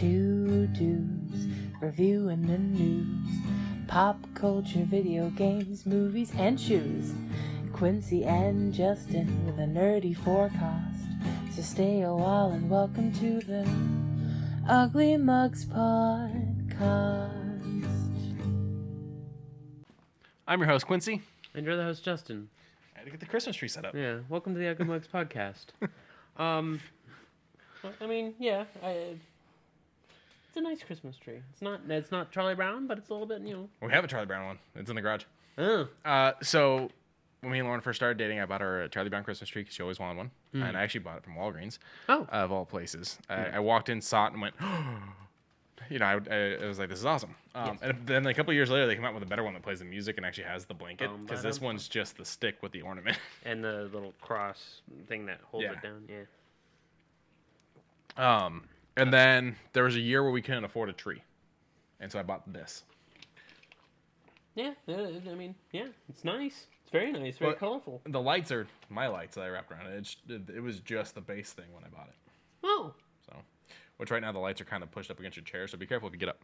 Two dudes reviewing the news, pop culture, video games, movies, and shoes. Quincy and Justin with a nerdy forecast. So stay a while and welcome to the Ugly Mugs Podcast. I'm your host, Quincy. And you're the host, Justin. I had to get the Christmas tree set up. Yeah, welcome to the Ugly Mugs Podcast. It's a nice Christmas tree. It's not Charlie Brown, but it's a little bit, We have a Charlie Brown one. It's in the garage. Oh. So when me and Lauren first started dating, I bought her a Charlie Brown Christmas tree because she always wanted one. And I actually bought it from Walgreens. Oh. Of all places. I walked in, saw it, and went, I was like, this is awesome. Yes. And then a couple of years later, they came out with a better one that plays the music and actually has the blanket. Because this one's just the stick with the ornament. And the little cross thing that holds it down. Yeah. And then there was a year where we couldn't afford a tree. And so I bought this. Yeah, it's nice. It's very nice, very colorful. The lights are my lights that I wrapped around it. It was just the base thing when I bought it. Oh. So, which right now the lights are kind of pushed up against your chair, so be careful if you get up.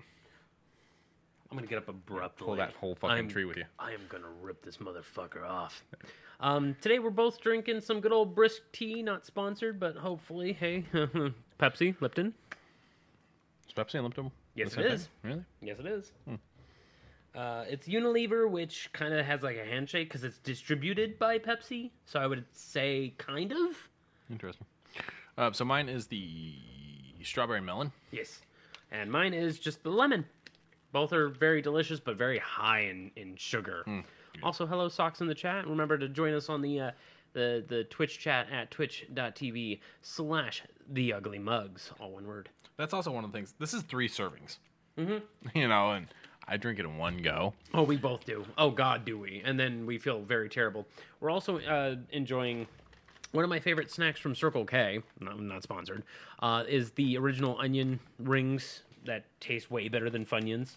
I'm going to get up abruptly. Pull that whole fucking tree with you. I am going to rip this motherfucker off. Today we're both drinking some good old brisk tea, not sponsored, but hopefully, hey, Pepsi, Lipton. Is Pepsi and Lipton? Yes, it is. Really? Yes, it is. It's Unilever, which kind of has like a handshake because it's distributed by Pepsi. So I would say kind of. Interesting. So mine is the strawberry melon. Yes. And mine is just the lemon. Both are very delicious, but very high in sugar. Also, hello, Socks in the chat. Remember to join us on the Twitch chat at twitch.tv/TheUglyMugs, all one word. That's also one of the things. This is 3 servings. Mm-hmm. And I drink it in one go. Oh, we both do. Oh, God, do we. And then we feel very terrible. We're also enjoying one of my favorite snacks from Circle K, not sponsored, is the original onion rings that taste way better than Funyuns.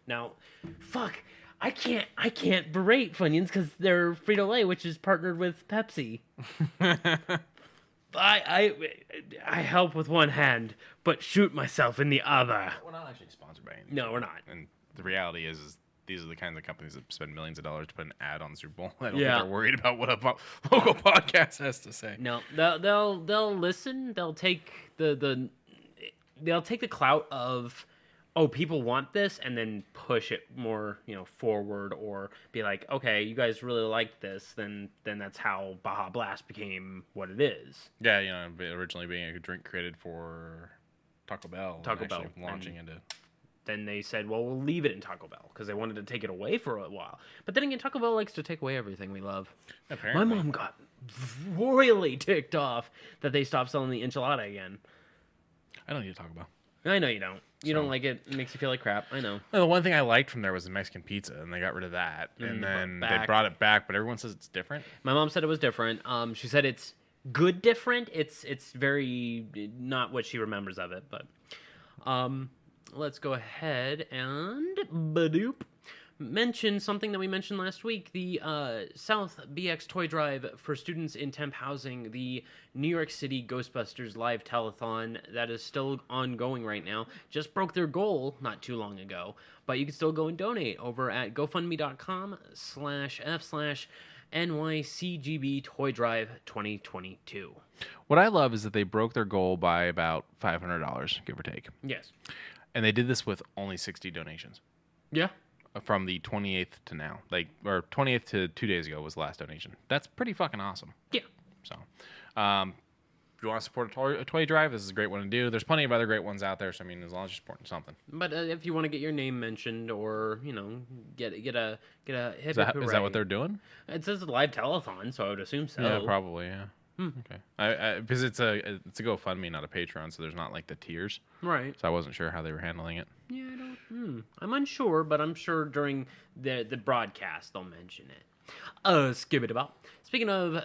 Now, fuck, I can't berate Funyuns because they're Frito-Lay, which is partnered with Pepsi. I help with one hand, but shoot myself in the other. We're not actually sponsored by anything. No, we're not. And the reality is these are the kinds of companies that spend millions of dollars to put an ad on the Super Bowl. I don't think they're worried about what a local podcast has to say. No, they'll listen. They'll take the clout of, oh, people want this, and then push it more, forward, or be like, okay, you guys really like this, then that's how Baja Blast became what it is. Yeah, originally being a drink created for Taco Bell. Launching into. Then they said, well, we'll leave it in Taco Bell because they wanted to take it away for a while. But then again, Taco Bell likes to take away everything we love. Apparently. My mom got royally ticked off that they stopped selling the enchilada again. I don't need to Taco Bell. I know you don't. You don't like it. It makes you feel like crap. I know. Well, the one thing I liked from there was the Mexican pizza, and they got rid of that. And then they brought it back, but everyone says it's different. My mom said it was different. She said it's good different. It's very not what she remembers of it. But let's go ahead and mention something that we mentioned last week. The South BX Toy Drive for students in temp housing, the New York City Ghostbusters live telethon that is still ongoing right now. Just broke their goal not too long ago, but you can still go and donate over at gofundme.com/F/NYCGB Toy Drive 2022. What I love is that they broke their goal by about $500, give or take. Yes. And they did this with only 60 donations. Yeah. From the 28th to now. Or 28th to 2 days ago was the last donation. That's pretty fucking awesome. Yeah. So, if you want to support a toy drive, this is a great one to do. There's plenty of other great ones out there, so as long as you're supporting something. But if you want to get your name mentioned or, get a hit Is that what they're doing? It says a live telethon, so I would assume so. Yeah, probably, yeah. Okay. Because it's a GoFundMe, not a Patreon, so there's not like the tiers. Right. So I wasn't sure how they were handling it. Yeah, I'm unsure, but I'm sure during the broadcast they'll mention it. Skip it about. Speaking of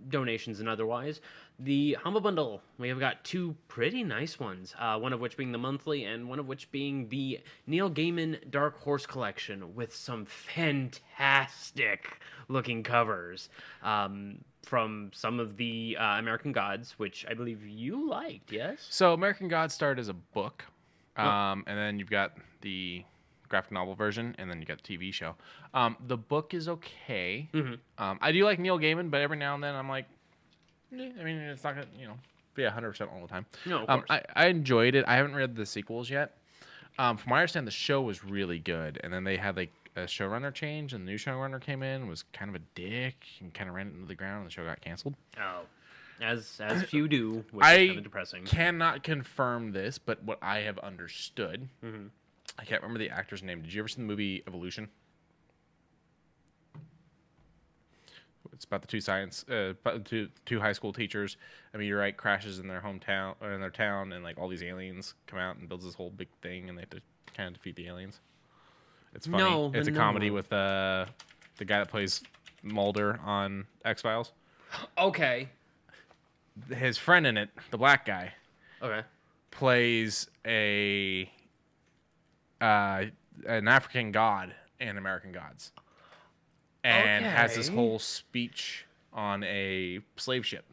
donations and otherwise, the Humble Bundle, we have got 2 pretty nice ones, one of which being the monthly and one of which being the Neil Gaiman Dark Horse Collection with some fantastic looking covers. from some of the American Gods, which I believe you liked, yes? So American Gods started as a book, and then you've got the graphic novel version, and then you got the TV show. The book is okay. I do like Neil Gaiman, but every now and then I'm like, I mean, it's not gonna, be 100% all the time. No, of course. I enjoyed it. I haven't read the sequels yet. From what I understand, the show was really good, and then they had like a showrunner change, and the new showrunner came in, was kind of a dick, and kind of ran it into the ground, and the show got canceled. Oh, as few do, which is kind of depressing. I cannot confirm this, but what I have understood, I can't remember the actor's name. Did you ever see the movie Evolution? It's about the two high school teachers. A meteorite crashes in their hometown or in their town, and like all these aliens come out and builds this whole big thing, and they have to kind of defeat the aliens. It's funny. No, it's a comedy with the guy that plays Mulder on X-Files. Okay. His friend in it, the black guy, plays an African god in American Gods. And has this whole speech on a slave ship.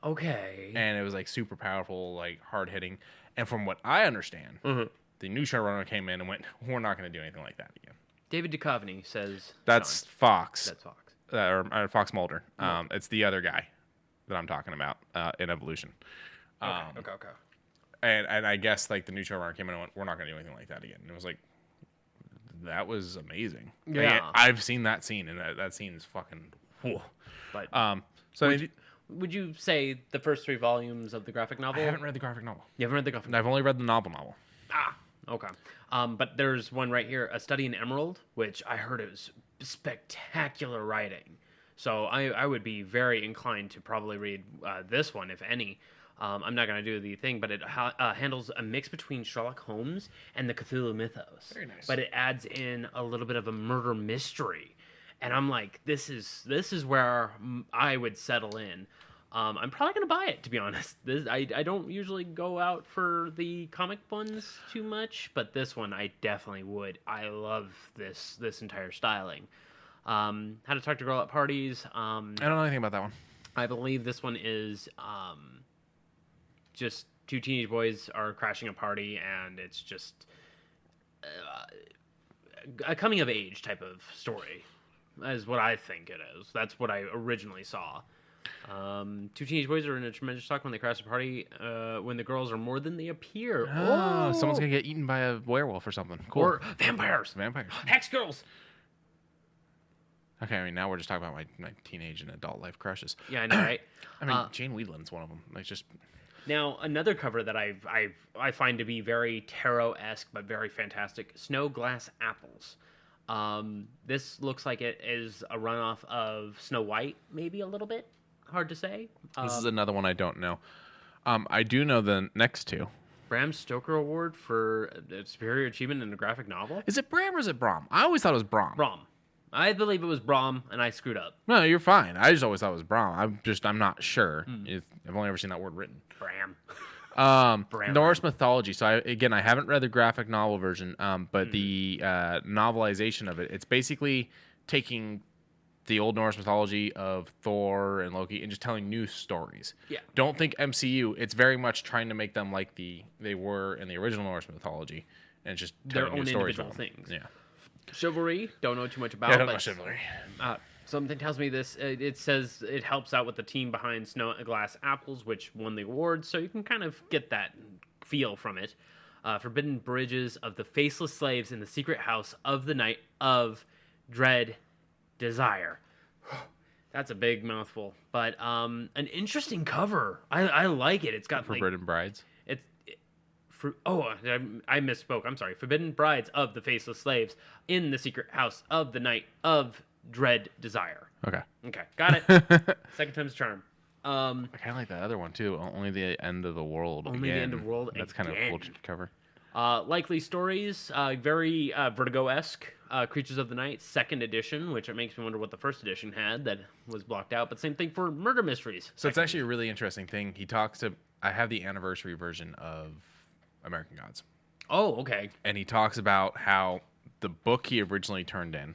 Okay. And it was like super powerful, like hard hitting. And from what I understand, the new showrunner came in and went, "We're not going to do anything like that again." David Duchovny says that's Fox. That's Fox. Or Fox Mulder. It's the other guy that I'm talking about in Evolution. Okay. And I guess like the new showrunner came in and went, "We're not going to do anything like that again." And it was like, that was amazing. Yeah, like, I've seen that scene, and that scene is fucking. Whoa. But would you say the first 3 volumes of the graphic novel? I haven't read the graphic novel. You haven't read the graphic novel? I've only read the novel. Ah, okay. But there's one right here, A Study in Emerald, which I heard it was spectacular writing. So I would be very inclined to probably read this one, if any. I'm not going to do the thing, but it handles a mix between Sherlock Holmes and the Cthulhu mythos. Very nice. But it adds in a little bit of a murder mystery. And I'm like, this is where I would settle in. I'm probably going to buy it, to be honest. I don't usually go out for the comic ones too much, but this one I definitely would. I love this entire styling. How to Talk to a Girl at Parties. I don't know anything about that one. I believe this one is... just 2 teenage boys are crashing a party, and it's just a coming of age type of story, is what I think it is. That's what I originally saw. 2 teenage boys are in a tremendous shock when they crash a party when the girls are more than they appear. Oh, someone's gonna get eaten by a werewolf or something. Cool. Or vampires. Hex girls. Okay, I mean, now we're just talking about my teenage and adult life crushes. Yeah, I know, right? I mean, Jane Whelan's one of them. Like, just... Now, another cover that I find to be very tarot-esque but very fantastic, Snow Glass Apples. This looks like it is a runoff of Snow White, maybe a little bit. Hard to say. This is another one I don't know. I do know the next 2. Bram Stoker Award for Superior Achievement in a Graphic Novel? Is it Bram or is it Brom? I always thought it was Brom. Brom. I believe it was Brom, and I screwed up. No, you're fine. I just always thought it was Brom. I'm not sure. I've only ever seen that word written. Bram. Norse mythology. So I haven't read the graphic novel version, but the novelization of it, it's basically taking the old Norse mythology of Thor and Loki and just telling new stories. Yeah. Don't think MCU. It's very much trying to make them like they were in the original Norse mythology, and just telling their own new stories individual about them. things. Yeah. Chivalry, don't know too much about. Yeah, I don't know chivalry. Something tells me this. It says it helps out with the team behind Snow Glass Apples, which won the award, so you can kind of get that feel from it. Forbidden Bridges of the Faceless Slaves in the Secret House of the Night of Dread Desire. That's a big mouthful, but an interesting cover. I like it. It's got Forbidden Brides. I misspoke. I'm sorry. Forbidden Brides of the Faceless Slaves in the Secret House of the Night of Dread Desire. Okay, got it. Second time's a charm. I kind of like that other one too. Only the End of the World. Only the End of the World. That's kind of a cool cover. Likely Stories, very Vertigo-esque. Creatures of the Night, 2nd edition, which it makes me wonder what the 1st edition had that was blocked out. But same thing for Murder Mysteries. So it's actually a really interesting thing. I have the anniversary version of American Gods. Oh, okay. And he talks about how the book he originally turned in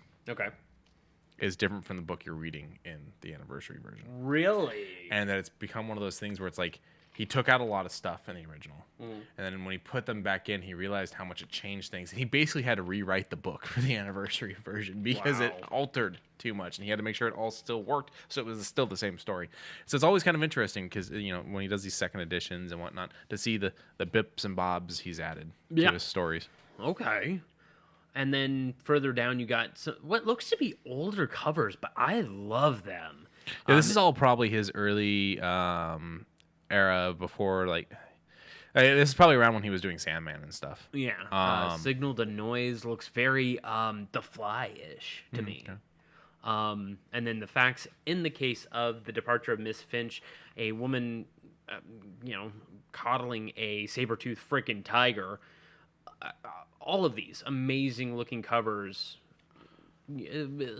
is different from the book you're reading in the anniversary version. Really? And that it's become one of those things where it's like he took out a lot of stuff in the original. And then when he put them back in, he realized how much it changed things. And he basically had to rewrite the book for the anniversary version because it altered too much. And he had to make sure it all still worked, so it was still the same story. So it's always kind of interesting because, when he does these second editions and whatnot, to see the bips and bobs he's added to his stories. Okay. And then further down, you got what looks to be older covers, but I love them. Yeah, this is all probably his early era before, this is probably around when he was doing Sandman and stuff. Yeah. Signal to Noise looks very The Fly-ish to me. Okay. And then the facts in the case of the departure of Miss Finch, a woman, coddling a saber-toothed freaking tiger. All of these amazing looking covers,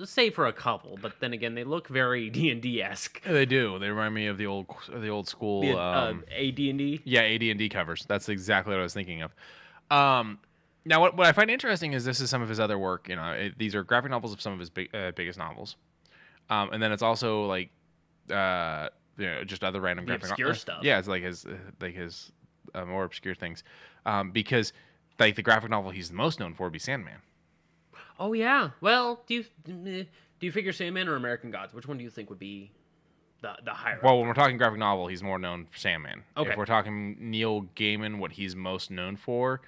save for a couple, but then again, they look very D&D-esque. They do. They remind me of the old school AD&D. Yeah, AD&D covers. That's exactly what I was thinking of. Now, what I find interesting is this is some of his other work. These are graphic novels of some of his biggest novels, and then it's also just other random graphic obscure stuff. Yeah, it's like his more obscure things, because the graphic novel he's the most known for would be Sandman. Oh yeah. Well, do you figure Sandman or American Gods? Which one do you think would be the higher? Well, when we're talking graphic novel, he's more known for Sandman. Okay. If we're talking Neil Gaiman, what he's most known for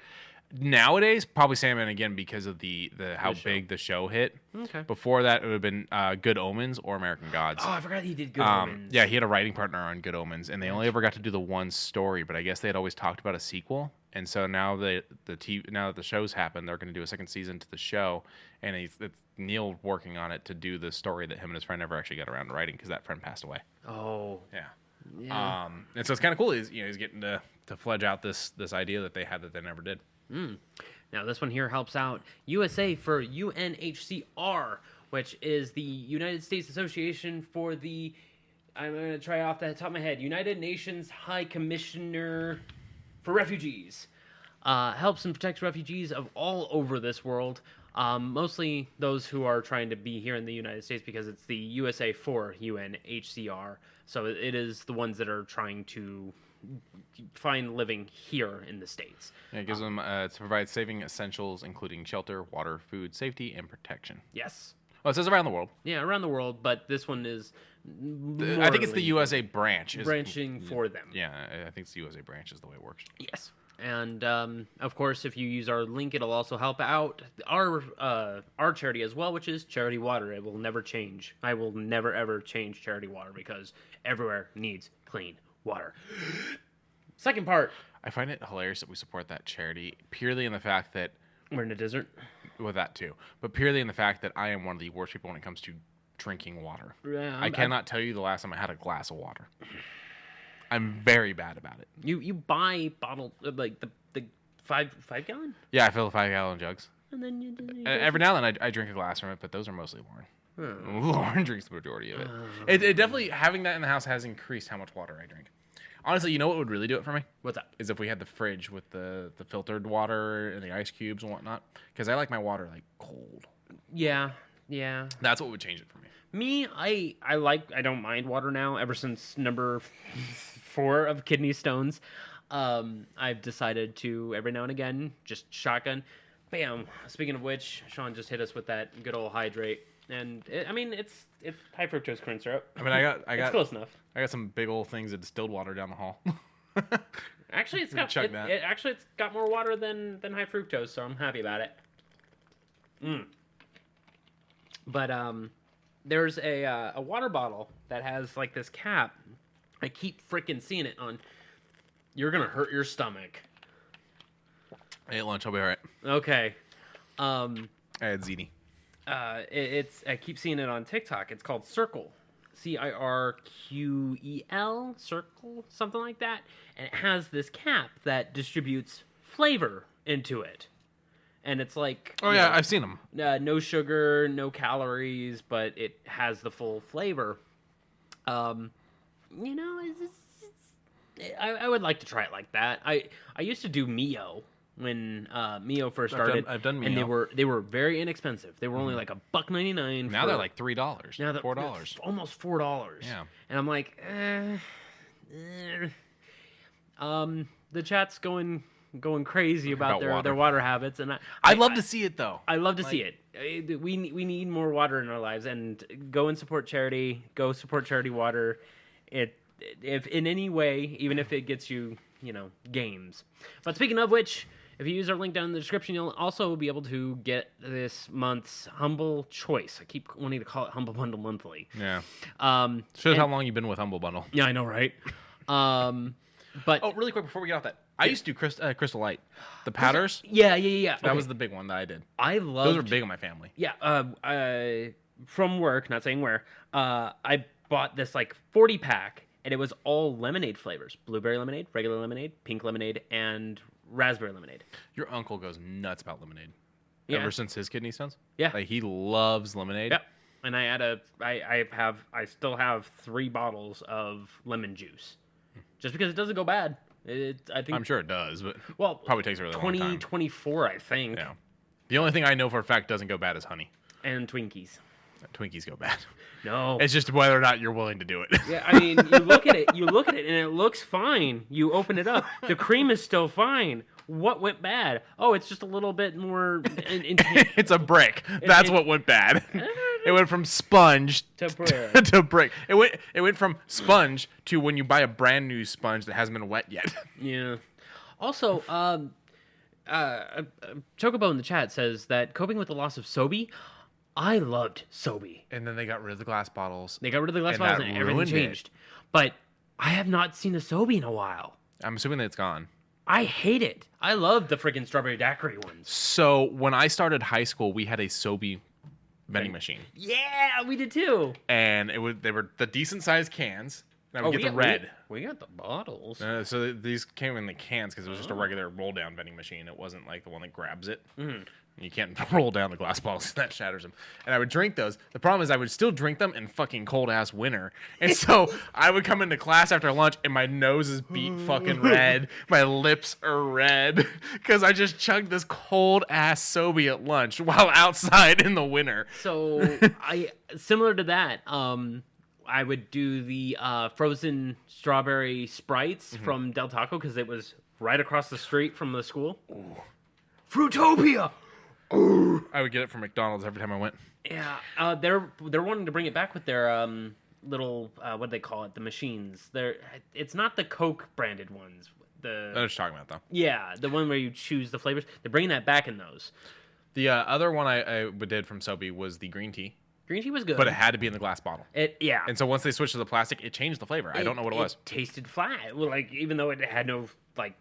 nowadays, probably Sandman again because of the how big the show hit. Okay. Before that, it would have been Good Omens or American Gods. Oh, I forgot he did Good Omens. Yeah, he had a writing partner on Good Omens, and they only ever got to do the one story. But I guess they had always talked about a sequel. And so now now that the show's happened, they're going to do a second season to the show, and it's Neil working on it to do the story that him and his friend never actually got around to writing because that friend passed away. Oh. Yeah. And so it's kind of cool. He's getting to fledge out this idea that they had that they never did. Now this one here helps out USA for UNHCR, which is the United States Association for the. I'm going to try off the top of my head. United Nations High Commissioner for Refugees. Helps and protects refugees of all over this world. Mostly those who are trying to be here in the United States because it's the USA for UNHCR. So it is the ones that are trying to find living here in the States. Yeah, it gives them to provide saving essentials, including shelter, water, food, safety, and protection. Yes. Well, it says around the world. Yeah, around the world, but this one is I think it's the USA branch. Branching for them. Yeah, I think it's the USA branch is the way it works. Yes. And, of course, if you use our link, it'll also help out our charity as well, which is Charity Water. It will never change. I will never, ever change Charity Water because everywhere needs clean water. Second part. I find it hilarious that we support that charity purely in the fact that we're in a desert. With that too, but purely in the fact that I am one of the worst people when it comes to drinking water. Yeah, I cannot tell you the last time I had a glass of water. I'm very bad about it. You buy bottle like the 5 gallon? Yeah, I fill 5-gallon jugs. And then you every now and then I drink a glass from it, but those are mostly Lauren. Oh. Lauren drinks the majority of it. It definitely, having that in the house has increased how much water I drink. Honestly, you know what would really do it for me? What's that? Is if we had the fridge with the filtered water and the ice cubes and whatnot. Because I like my water cold. Yeah. That's what would change it for me. Me, I don't mind water now. Ever since number 4 of kidney stones, I've decided to every now and again just shotgun. Bam. Speaking of which, Sean just hit us with that good old hydrate. And it's high fructose corn syrup. I got it's close enough. I got some big old things of distilled water down the hall. Actually, it's got more water than high fructose, so I'm happy about it. But there's a water bottle that has this cap. I keep freaking seeing it on. You're gonna hurt your stomach. I ate lunch. I'll be all right. Okay. I had ziti. I keep seeing it on TikTok. It's called Circle, CIRQEL, Circle, something like that. And it has this cap that distributes flavor into it. And it's I've seen them. No sugar, no calories, but it has the full flavor. I would like to try it like that. I used to do Mio when Mio first started. I've done Mio. And they were very inexpensive. They were only like $1.99. Now they're like $3. Now they're $4. Almost $4. Yeah. And I'm like, the chat's going crazy about their water habits, and I'd love to see it though. I love to see it. We need more water in our lives, and go and support charity. Go support charity water. If in any way, even if it gets you, games. But speaking of which, if you use our link down in the description, you'll also be able to get this month's Humble Choice. I keep wanting to call it Humble Bundle Monthly. Yeah. Shows how long you've been with Humble Bundle. Yeah, I know, right? But really quick before we get off that, I used to do Crystal Light, the powders. Yeah. That was the big one that I did. Those were big in my family. Yeah. From work, not saying where. I bought this like 40 pack, and it was all lemonade flavors: blueberry lemonade, regular lemonade, pink lemonade, and raspberry lemonade. Your uncle goes nuts about lemonade. Yeah. Ever since his kidney stones. Yeah. Like he loves lemonade. Yep. And I still have 3 bottles of lemon juice, just because it doesn't go bad. I think I'm sure it does, but probably takes a really long time. 2024, I think. Yeah. The only thing I know for a fact doesn't go bad is honey. And Twinkies. Twinkies go bad. No. It's just whether or not you're willing to do it. Yeah, I mean, you look at it, and it looks fine. You open it up, the cream is still fine. What went bad? Oh, it's just a little bit more. It's a brick. That's what went bad. It went from sponge to brick. to brick. It went from sponge to when you buy a brand new sponge that hasn't been wet yet. Yeah. Also, Chocobo in the chat says that coping with the loss of Sobe. I loved Sobe. And then they got rid of the glass bottles. They got rid of the glass bottles and everything changed. But I have not seen a Sobe in a while. I'm assuming that it's gone. I hate it. I love the freaking strawberry daiquiri ones. So when I started high school, we had a Sobe vending machine. Yeah, we did too. And they were the decent sized cans. And I would get the red. We got the bottles. So these came in the cans because it was just a regular roll down vending machine. It wasn't like the one that grabs it. Mm-hmm. You can't roll down the glass bottles. That shatters them. And I would drink those. The problem is I would still drink them in fucking cold-ass winter. And so I would come into class after lunch, and my nose is beat fucking red. My lips are red. Because I just chugged this cold-ass Sobe at lunch while outside in the winter. So, similar to that, I would do the frozen strawberry Sprites from Del Taco, because it was right across the street from the school. Ooh. Fruitopia! Ooh. I would get it from McDonald's every time I went. Yeah, they're wanting to bring it back with their little what do they call it? The machines. It's not the Coke branded ones. I know what you're talking about though. Yeah, the one where you choose the flavors. They're bringing that back in those. The other one I did from Sobe was the green tea. Green tea was good, but it had to be in the glass bottle. Yeah. And so once they switched to the plastic, it changed the flavor. I don't know what it was. It tasted flat. Well, like even though it had no like.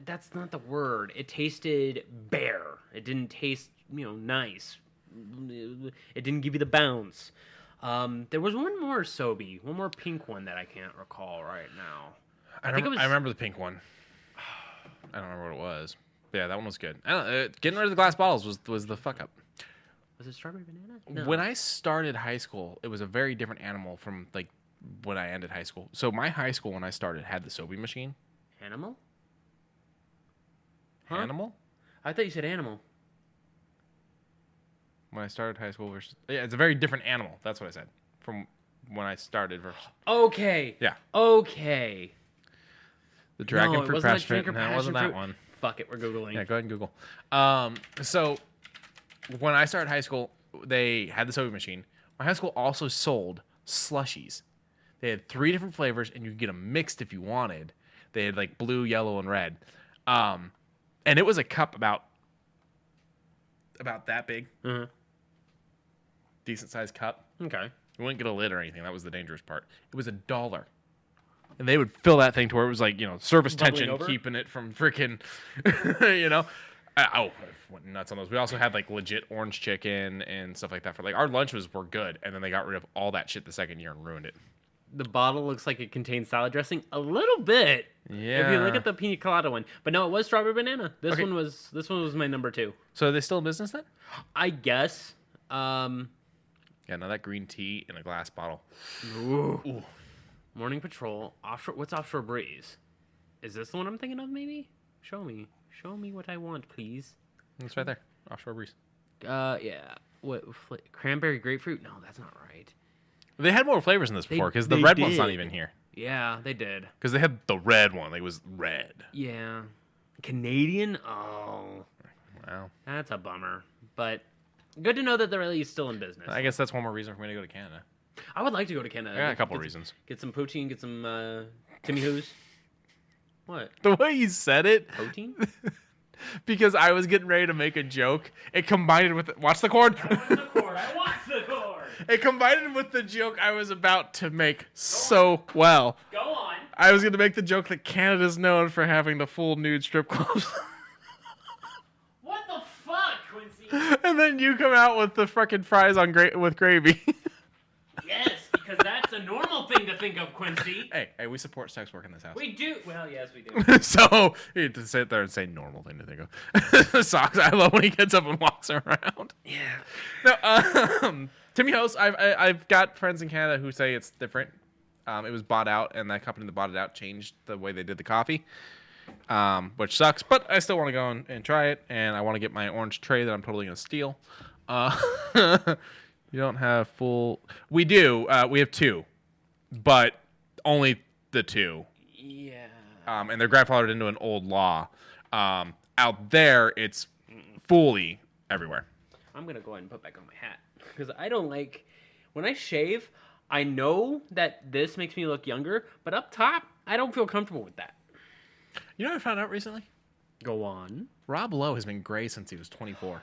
That's not the word. It tasted bare. It didn't taste, nice. It didn't give you the bounce. There was one more Sobe, one more pink one that I can't recall right now. I remember the pink one. I don't remember what it was. But yeah, that one was good. Getting rid of the glass bottles was the fuck up. Was it strawberry banana? No. When I started high school, it was a very different animal from like when I ended high school. So my high school when I started had the Sobe machine. Animal? Huh? Animal? I thought you said animal. When I started high school versus... Yeah, it's a very different animal. That's what I said. From when I started versus... Okay. Yeah. Okay. The dragon fruit passion fruit. No, it wasn't that one. Fuck it, we're Googling. Yeah, go ahead and Google. So when I started high school, they had the Sobe machine. My high school also sold slushies. They had 3 different flavors, and you could get them mixed if you wanted. They had like blue, yellow, and red. And it was a cup about that big. Mm-hmm. Decent sized cup. Okay. You wouldn't get a lid or anything. That was the dangerous part. It was $1. And they would fill that thing to where it was like, service tension, over? Keeping it from freaking, I went nuts on those. We also had like legit orange chicken and stuff like that. For like our lunches were good. And then they got rid of all that shit the second year and ruined it. The bottle looks like it contains salad dressing a little bit. Yeah. If you look at the pina colada one, but no, it was strawberry banana. This one was my number 2. So are they still in business then? I guess. Yeah, now that green tea in a glass bottle. Ooh. Morning Patrol. Offshore. What's Offshore Breeze? Is this the one I'm thinking of? Maybe. Show me what I want, please. It's right there. Offshore Breeze. Yeah. What? Cranberry grapefruit? No, that's not right. They had more flavors in this before because the they red one's not did. even here. Yeah, they did. Because they had the red one. Like, it was red. Yeah. Canadian? Oh. Wow. That's a bummer. But good to know that they're at least still in business. I guess that's one more reason for me to go to Canada. I would like to go to Canada. I got a couple reasons. Get some poutine, get some Timmy Who's. What? The way you said it. Protein? Because I was getting ready to make a joke. It combined with... Watch the cord. I watched the cord. It combined with the joke I was about to make so well. Go on. I was going to make the joke that Canada's known for having the full nude strip clubs. What the fuck, Quincy? And then you come out with the fucking fries on with gravy. Yes, because that's a normal thing to think of, Quincy. Hey, we support sex work in this house. We do. Well, yes, we do. So you have to sit there and say normal thing to think of. Socks. I love when he gets up and walks around. Yeah. No, Timmy Host. I've got friends in Canada who say it's different. It was bought out, and that company that bought it out changed the way they did the coffee, which sucks. But I still want to go and try it, and I want to get my orange tray that I'm totally gonna steal. You don't have full. We do. We have two, but only the two. Yeah. And they're grandfathered into an old law. Out there, it's fully everywhere. I'm gonna go ahead and put back on my hat because I don't like when I shave. I know that this makes me look younger, but up top, I don't feel comfortable with that. You know what I found out recently? Go on. Rob Lowe has been gray since he was 24.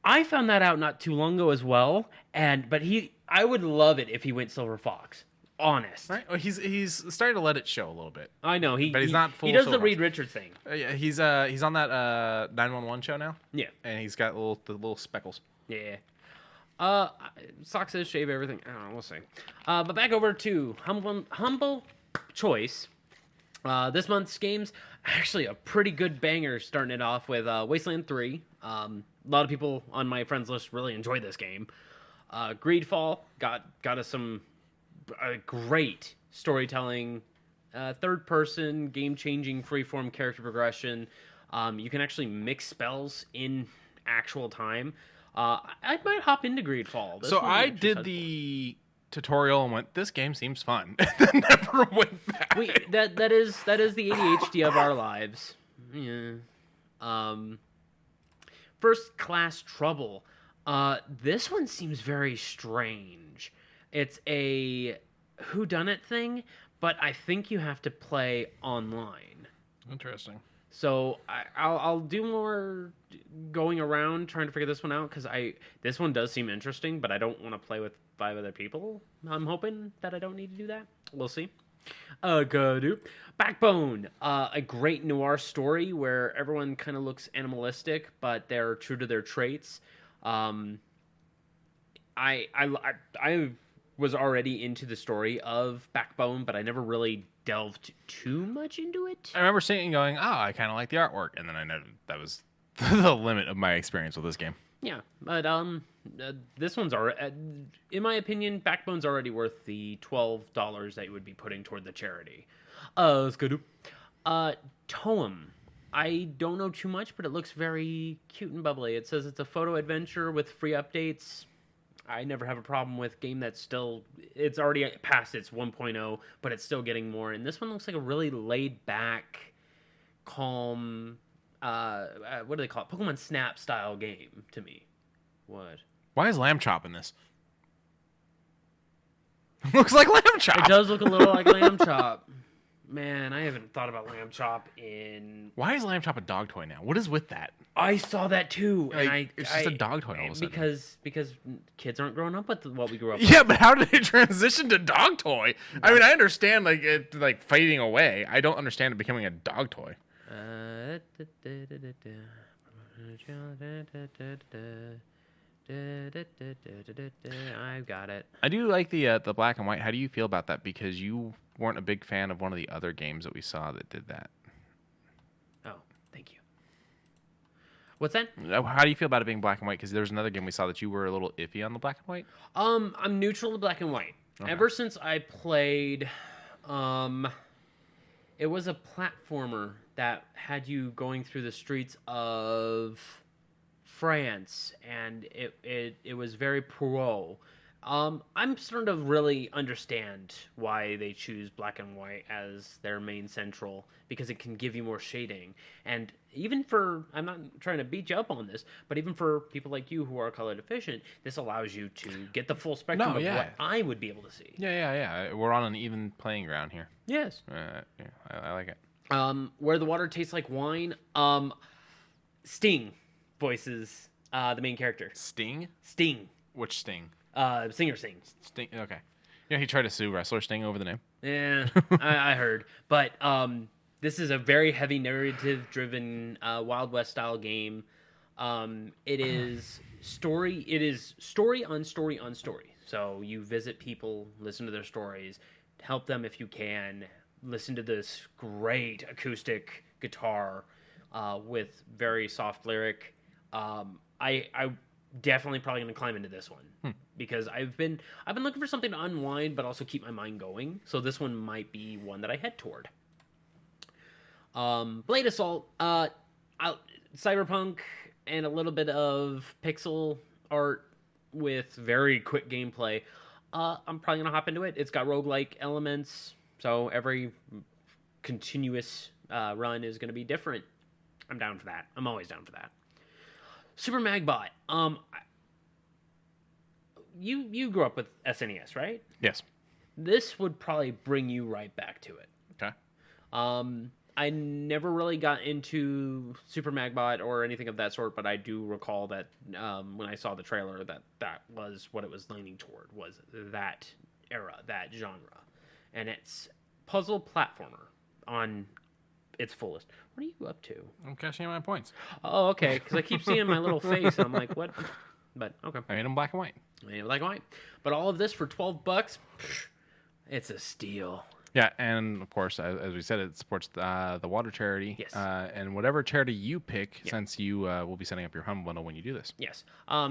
I found that out not too long ago as well, but I would love it if he went Silver Fox. Honest. Right? Well, he's starting to let it show a little bit. I know but he's not full. He does the Silver Reed Fox. Richards thing. Yeah, he's on that 911 show now. Yeah. And he's got the little speckles. Yeah. Sock says shave everything. I don't know. We'll see. But back over to Humble Choice. This month's games, actually a pretty good banger starting it off with Wasteland 3. A lot of people on my friends list really enjoy this game. Greedfall got us some great storytelling, third-person, game-changing, freeform character progression. You can actually mix spells in actual time. I might hop into Greedfall. So I did the tutorial and went, this game seems fun. And then never went back. That is the ADHD of our lives. Yeah. First Class Trouble. This one seems very strange. It's a whodunit thing, but I think you have to play online. Interesting. So I'll do more going around trying to figure this one out because this one does seem interesting, but I don't want to play with 5 other people. I'm hoping that I don't need to do that. We'll see. Backbone, a great noir story where everyone kind of looks animalistic, but they're true to their traits. I was already into the story of Backbone, but I never really delved too much into it. I remember seeing it and going, I kind of like the artwork. And then I know that was the limit of my experience with this game. Yeah, but this one's already, in my opinion, Backbone's already worth the $12 that you would be putting toward the charity. Let's go to Toem. I don't know too much, but it looks very cute and bubbly. It says it's a photo adventure with free updates. I never have a problem with game that's it's already past its 1.0, but it's still getting more. And this one looks like a really laid back, calm, what do they call it? Pokemon Snap style game to me. What? Why is Lamb Chop in this? Looks like Lamb Chop. It does look a little like Lamb Chop. Man, I haven't thought about Lamb Chop in... Why is Lamb Chop a dog toy now? What is with that? I saw that too. Like, it's just a dog toy all of a sudden. Because kids aren't growing up with what we grew up with. Yeah, but how did it transition to dog toy? I mean, I understand it fading away. I don't understand it becoming a dog toy. I've got it. I do like the black and white. How do you feel about that? Because you weren't a big fan of one of the other games that we saw that did that. Oh, thank you. What's that? How do you feel about it being black and white? Because there's another game we saw that you were a little iffy on the black and white. I'm neutral to black and white. Okay. Ever since I played, It was a platformer that had you going through the streets of France, and it was very pro. I'm starting to really understand why they choose black and white as their main central, because it can give you more shading. And even for, I'm not trying to beat you up on this, but even for people like you who are color deficient, this allows you to get the full spectrum of what I would be able to see. Yeah. We're on an even playing ground here. Yes. Yeah, I like it. Where the water tastes like wine. Sting voices the main character. Sting? Sting. Which Sting? Singer Sting. Sting. Okay. Yeah, he tried to sue wrestler Sting over the name. Yeah, I heard. But this is a very heavy narrative-driven Wild West style game. It is story. It is story on story on story. So you visit people, listen to their stories, help them if you can. Listen to this great acoustic guitar with very soft lyric. I definitely probably going to climb into this one because I've been looking for something to unwind but also keep my mind going. So this one might be one that I head toward. Blade Assault, cyberpunk and a little bit of pixel art with very quick gameplay. I'm probably going to hop into it. It's got roguelike elements, so every continuous run is going to be different. I'm down for that. I'm always down for that. Super Magbot. You grew up with SNES, right? Yes. This would probably bring you right back to it. Okay. I never really got into Super Magbot or anything of that sort, but I do recall that when I saw the trailer, that was what it was leaning toward, was that era, that genre. And it's puzzle platformer on its fullest. What are you up to? I'm cashing in my points. Oh, okay, because I keep seeing my little face, and I'm like, what? But, okay. I made them black and white. Black and white. But all of this for $12, it's a steal. Yeah, and of course, as we said, it supports the water charity. Yes. And whatever charity you pick, since you will be setting up your Humble Bundle when you do this. Yes.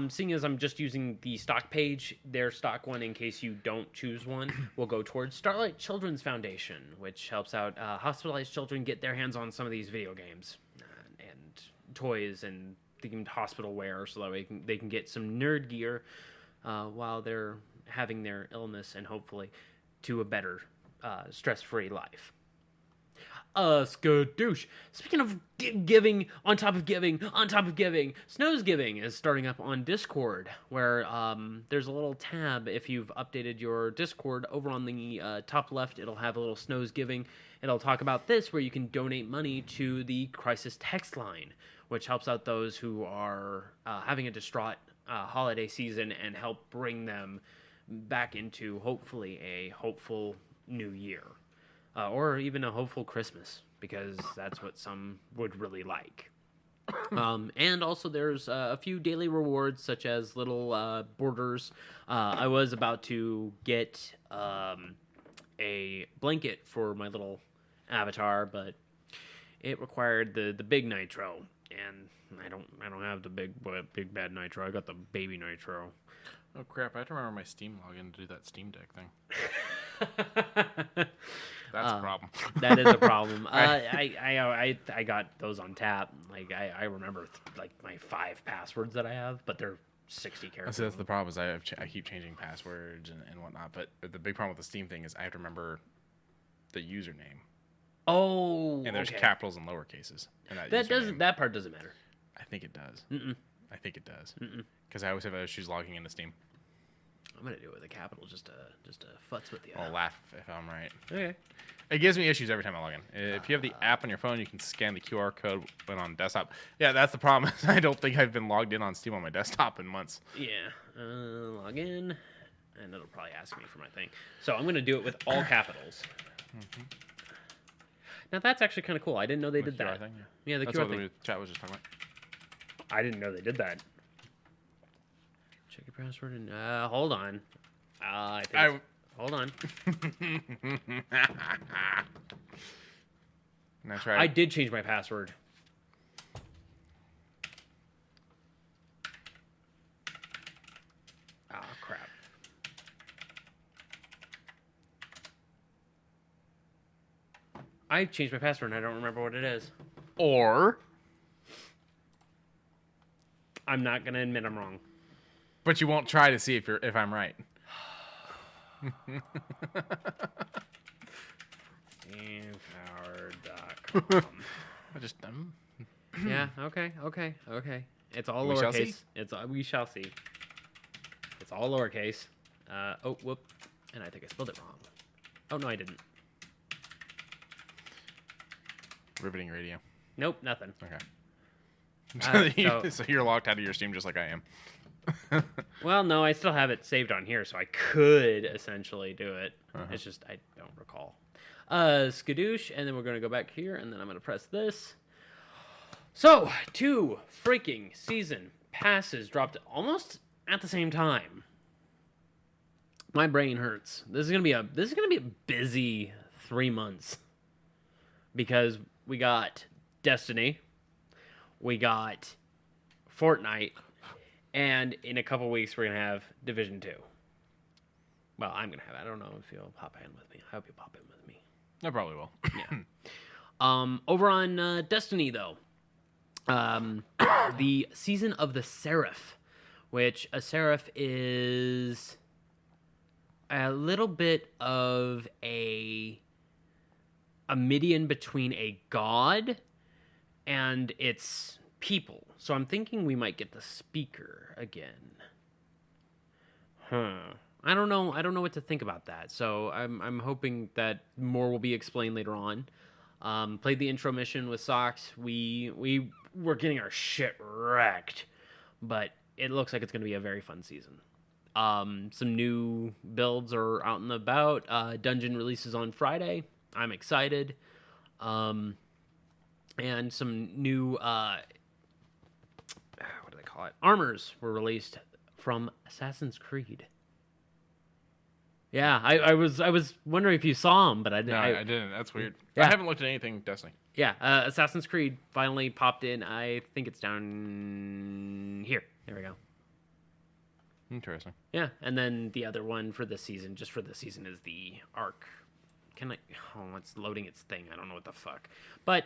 Seeing as I'm just using the stock page, their stock one, in case you don't choose one, will go towards Starlight Children's Foundation, which helps out hospitalized children get their hands on some of these video games and toys and themed hospital wear, so that way they can get some nerd gear while they're having their illness and hopefully to a better stress-free life. Skadoosh. Speaking of giving, on top of giving, on top of giving, Snow's Giving is starting up on Discord, where there's a little tab. If you've updated your Discord, over on the top left, it'll have a little Snow's Giving. It'll talk about this, where you can donate money to the Crisis text line, which helps out those who are having a distraught holiday season and help bring them back into, hopefully, a hopeful new year. Or even a hopeful Christmas, because that's what some would really like. And also there's a few daily rewards, such as little borders. I was about to get a blanket for my little avatar, but it required the big nitro, and I don't have the big bad nitro. I got the baby nitro. Oh crap! I have to remember my Steam login to do that Steam Deck thing. That's a problem. That is a problem. I got those on tap. Like I remember like my 5 passwords that I have, but they're 60 characters. So that's the problem, is I keep changing passwords and whatnot. But the big problem with the Steam thing is I have to remember the username. Oh, and there's okay. capitals and lower cases. And that part doesn't matter. I think it does. Mm-mm. I think it does. Because I always have issues logging into Steam. I'm gonna do it with a capital just to futz with you. I'll laugh if I'm right. Okay. It gives me issues every time I log in. If you have the app on your phone, you can scan the QR code when on desktop. Yeah, that's the problem. I don't think I've been logged in on Steam on my desktop in months. Yeah. Log in, and it'll probably ask me for my thing. So I'm gonna do it with all capitals. Mm-hmm. Now that's actually kind of cool. I didn't know they did that. Thing, yeah, the that's QR what thing. the chat was just talking about. I didn't know they did that. Check your password and hold on. Hold on. That's right. I did change my password. Ah, crap. I I changed my password and I don't remember what it is. Or, I'm not gonna admit I'm wrong. but you won't try to see if I'm right. Steampower.com. I just Yeah. Okay. It's all We shall see. lowercase. We shall see. It's all lowercase. Oh, whoop. And I think I spelled it wrong. Oh no, I didn't. riveting radio. Nope, nothing. Okay. So you're locked out of your Steam just like I am. Well, no, I still have it saved on here, so I could essentially do it. It's just I don't recall. Skadoosh, and then we're going to go back here, and then I'm going to press this. So, 2 freaking season passes dropped almost at the same time. My brain hurts. This is gonna be a busy 3 months because we got Destiny, we got Fortnite, and in a couple weeks we're gonna have Division 2. Well, I'm gonna have it. I don't know if you'll pop in with me. I hope you pop in with me. I probably will. Yeah. Over on Destiny though, the season of the Seraph, which a Seraph is a little bit of a median between a god and its people. So I'm thinking we might get the speaker again. I don't know what to think about that. So I'm hoping that more will be explained later on. Played the intro mission with Socks. We were getting our shit wrecked, but it looks like it's going to be a very fun season. Some new builds are out and about. Dungeon releases on Friday. I'm excited. And some new what do they call it? Armors were released from Assassin's Creed. Yeah, I was wondering if you saw them, but I didn't. No, I didn't. That's weird. Yeah. I haven't looked at anything Destiny. Yeah, Assassin's Creed finally popped in. I think it's down here. There we go. Interesting. Yeah, and then the other one for this season, just for this season, is the Ark. It's loading its thing. I don't know what the fuck. But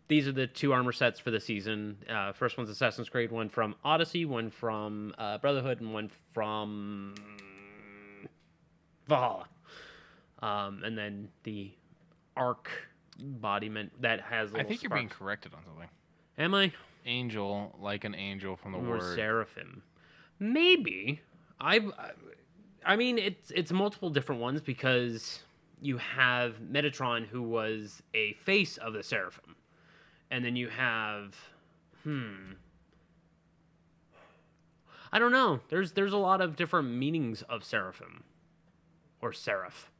these are the 2 armor sets for the season. First one's Assassin's Creed, one from Odyssey, one from Brotherhood, and one from Valhalla. And then the Ark embodiment that has little I think you're being sparks. corrected on something. Am I? Angel, like an angel from the Or word. Seraphim. Maybe. I mean, it's multiple different ones because you have Metatron, who was a face of the Seraphim. And then you have... I don't know. There's a lot of different meanings of Seraphim. Or Seraph.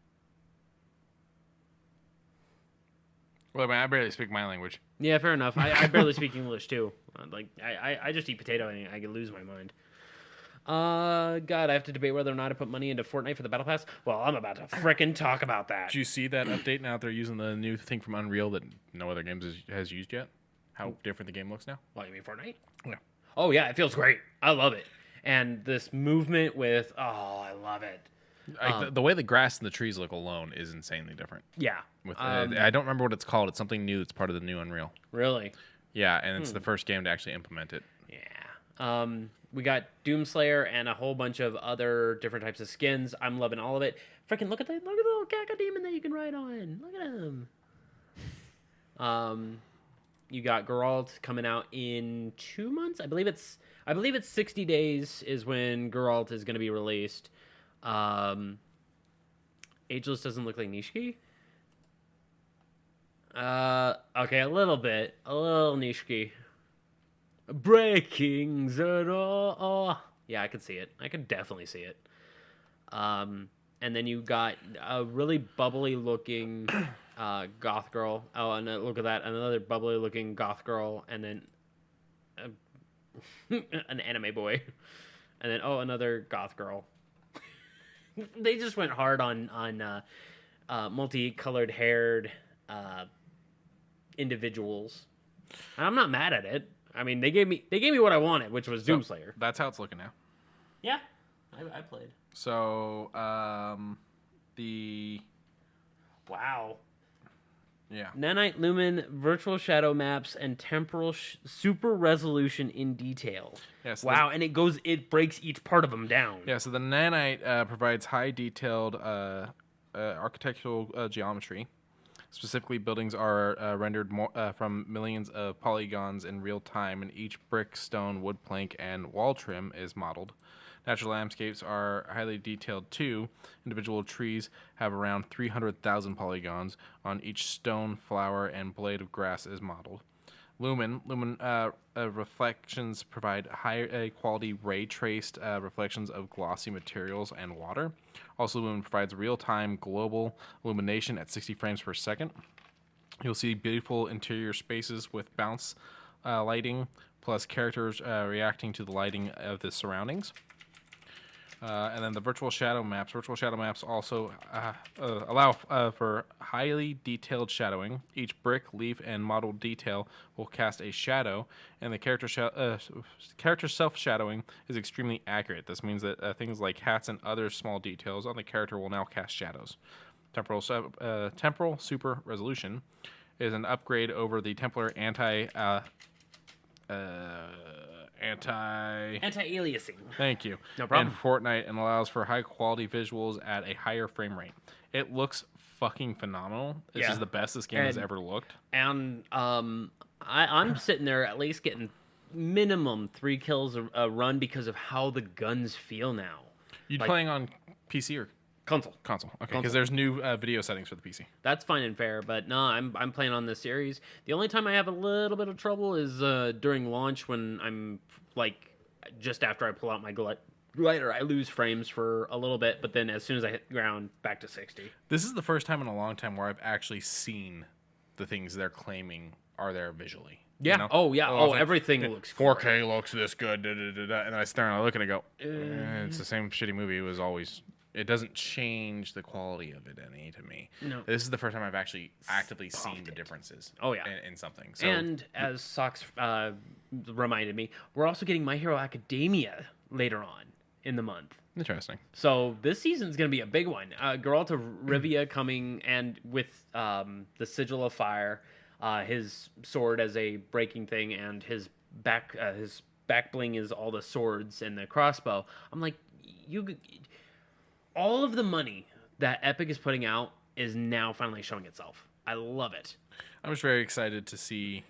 Well, I mean, I barely speak my language. Yeah, fair enough. I barely speak English, too. I just eat potato and I can lose my mind. God, I have to debate whether or not to put money into Fortnite for the Battle Pass. Well, I'm about to frickin' talk about that. Did you see that update now? They're using the new thing from Unreal that no other games has used yet. How different the game looks now. What, you mean Fortnite? Yeah. Oh, yeah, it feels great. I love it. And this movement with... Oh, I love it. The way the grass and the trees look alone is insanely different. Yeah. I don't remember what it's called. It's something new. It's part of the new Unreal. Really? Yeah, and it's the first game to actually implement it. Yeah. We got Doomslayer and a whole bunch of other different types of skins. I'm loving all of it. Freaking look at the little cacodemon that you can ride on. Look at him. You got Geralt coming out in 2 months. I believe it's 60 days is when Geralt is going to be released. Ageless doesn't look like Nishiki. Okay, a little Nishiki. Breaking Zero. Yeah, I could see it. I could definitely see it. And then you got a really bubbly looking goth girl. Oh, and look at that, another bubbly looking goth girl, and then an anime boy, and then another goth girl. They just went hard on multicolored haired individuals. I'm not mad at it. I mean, they gave me what I wanted, which was Doomslayer. That's how it's looking now. Yeah, I played. So the wow, Yeah. Nanite Lumen, virtual shadow maps, and temporal super resolution in detail. Yes. Wow, and it breaks each part of them down. Yeah, so the nanite provides high detailed architectural geometry. Specifically, buildings are rendered from millions of polygons in real time, and each brick, stone, wood plank, and wall trim is modeled. Natural landscapes are highly detailed too. Individual trees have around 300,000 polygons on each stone, flower, and blade of grass is modeled. Lumen reflections provide high quality ray traced reflections of glossy materials and water. Also, Lumen provides real time global illumination at 60 frames per second. You'll see beautiful interior spaces with bounce lighting, plus characters reacting to the lighting of the surroundings. And then the virtual shadow maps. Virtual shadow maps also allow for highly detailed shadowing. Each brick, leaf, and model detail will cast a shadow, and the character self-shadowing is extremely accurate. This means that things like hats and other small details on the character will now cast shadows. Temporal super resolution is an upgrade over the Templar anti-aliasing. Thank you. No problem. And Fortnite, and allows for high quality visuals at a higher frame rate. It looks fucking phenomenal. This is the best this game has ever looked. And I'm sitting there at least getting minimum 3 kills a run because of how the guns feel now. You playing on PC or console? Console. Okay, because there's new video settings for the PC. That's fine and fair, but no, I'm playing on this series. The only time I have a little bit of trouble is during launch when I'm like just after I pull out my glider, I lose frames for a little bit, but then as soon as I hit the ground, back to 60. This is the first time in a long time where I've actually seen the things they're claiming are there visually. Yeah. You know? Oh, yeah. Oh, everything looks 4K great. looks this good. And then I stare and I look and I go, it's the same shitty movie. It was always. It doesn't change the quality of it any to me. No. This is the first time I've actually actively seen the differences. Oh, yeah. In something. So, and as Socks reminded me, we're also getting My Hero Academia later on in the month. Interesting. So this season's going to be a big one. Geralta Rivia coming, and with the Sigil of Fire, his sword as a breaking thing, and his back bling is all the swords and the crossbow. I'm like, all of the money that Epic is putting out is now finally showing itself. I love it. I'm just very excited to see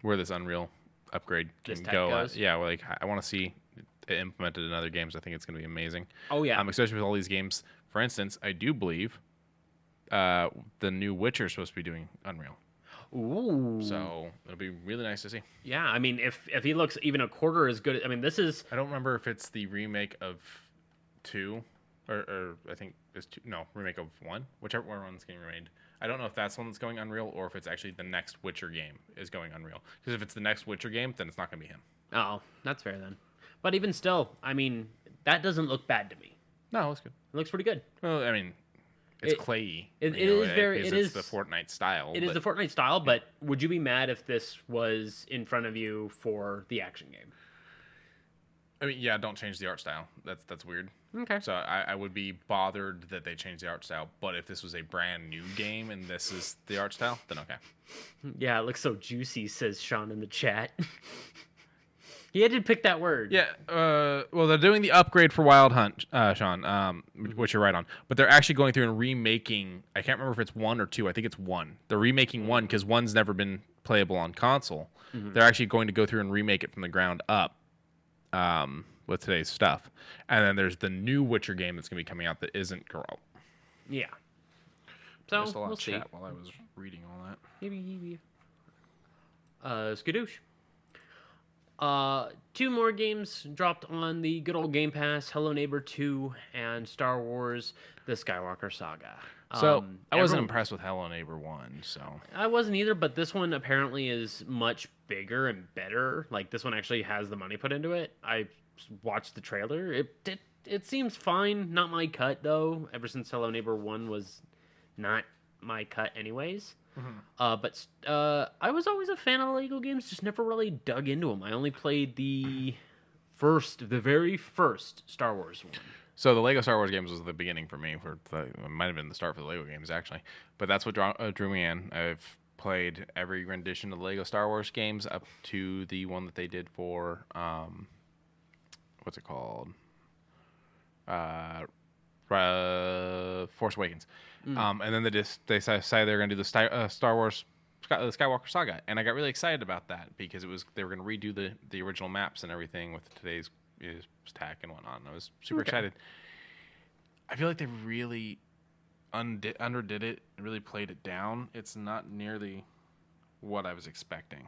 where this Unreal upgrade can go. Goes. Yeah, like I want to see it implemented in other games. I think it's going to be amazing. Oh yeah, especially with all these games. For instance, I do believe the new Witcher is supposed to be doing Unreal. Ooh. So it'll be really nice to see. Yeah, I mean, if he looks even a quarter as good, I mean, this is. I don't remember if it's the remake of 2, or I think it's 2. No, remake of 1, whichever one's getting remade. I don't know if that's the one that's going Unreal or if it's actually the next Witcher game is going Unreal. Because if it's the next Witcher game, then it's not going to be him. Oh, that's fair then. But even still, I mean, that doesn't look bad to me. No, it looks good. It looks pretty good. Well, I mean, it's clayey. It is the Fortnite style. It is the Fortnite style, but would you be mad if this was in front of you for the action game? I mean, yeah, don't change the art style. That's weird. Okay. So I would be bothered that they changed the art style. But if this was a brand new game and this is the art style, then okay. Yeah, it looks so juicy, says Sean in the chat. He had to pick that word. Yeah, well, they're doing the upgrade for Wild Hunt, Sean, which you're right on. But they're actually going through and remaking, I can't remember if it's 1 or 2. I think it's 1. They're remaking 1 because 1's never been playable on console. Mm-hmm. They're actually going to go through and remake it from the ground up with today's stuff. And then there's the new Witcher game that's going to be coming out that isn't Geralt. Yeah. So, Just a lot we'll of chat see. while I was reading all that. Maybe. Skadoosh. 2 more games dropped on the good old Game Pass: Hello Neighbor 2 and Star Wars: The Skywalker Saga. So I wasn't impressed with Hello Neighbor 1. So I wasn't either, but this one apparently is much bigger and better. Like, this one actually has the money put into it. I watched the trailer. It seems fine. Not my cut though. Ever since Hello Neighbor 1 was not my cut, anyways. Mm-hmm. But I was always a fan of Lego games, just never really dug into them. I only played the very first Star Wars one. So the Lego Star Wars games was the beginning for me. It might have been the start for the Lego games actually, but that's what drew me in. I've played every rendition of the Lego Star Wars games up to the one that they did for what's it called? Force Awakens. And then they decided they were going to do the Star Wars the Skywalker Saga, and I got really excited about that because they were going to redo the original maps and everything with today's tech and whatnot. And I was super excited. I feel like they really underdid it, really played it down. It's not nearly what I was expecting.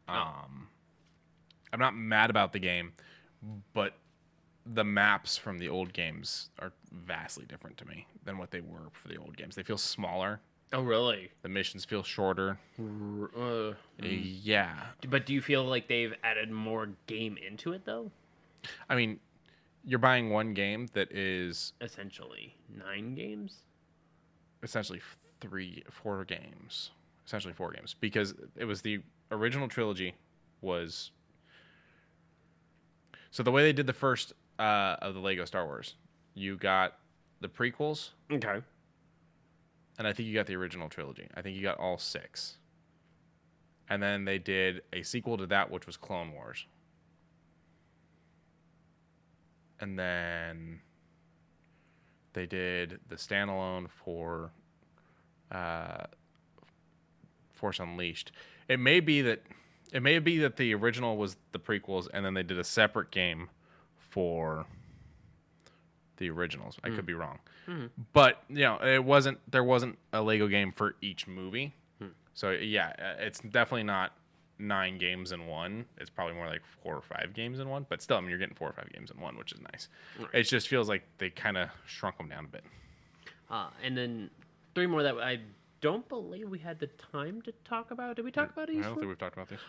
I'm not mad about the game, but the maps from the old games are vastly different to me than what they were for the old games. They feel smaller. Oh, really? The missions feel shorter. Yeah. But do you feel like they've added more game into it, though? I mean, you're buying one game that is... Essentially 9 games? Essentially 4 games. Essentially 4 games. Because it was the original trilogy was... So the way they did the first of the Lego Star Wars, you got the prequels. Okay. And I think you got the original trilogy. I think you got all 6. And then they did a sequel to that, which was Clone Wars. And then they did the standalone for Force Unleashed. It may be that the original was the prequels, and then they did a separate game for the originals. I could be wrong. But there wasn't a Lego game for each movie. So yeah, it's definitely not 9 games in one. It's probably more like 4 or 5 games in one. But still, I mean, you're getting 4 or 5 games in one, which is nice. Right. It just feels like they kind of shrunk them down a bit. And then 3 more that I don't believe we had the time to talk about. Did we talk about Eastward? I don't think we've talked about this.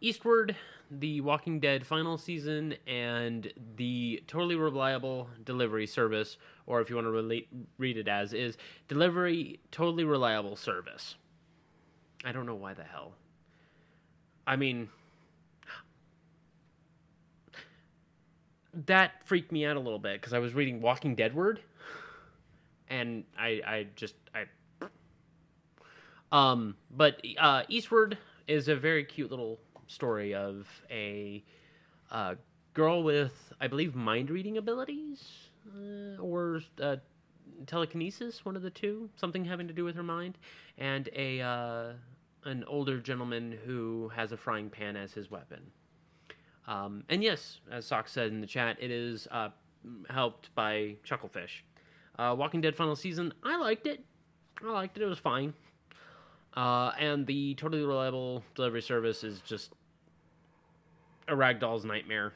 Eastward, The Walking Dead final season, and the totally reliable delivery service, or if you want to read it as is, delivery totally reliable service. I don't know why the hell. I mean, that freaked me out a little bit because I was reading Walking Deadward, and but Eastward is a very cute little story of a girl with, I believe, mind-reading abilities, or telekinesis, one of the two, something having to do with her mind, and an older gentleman who has a frying pan as his weapon. And yes, as Sock said in the chat, it is helped by Chucklefish. Walking Dead final season, I liked it. It was fine. And the totally reliable delivery service is just a ragdoll's nightmare.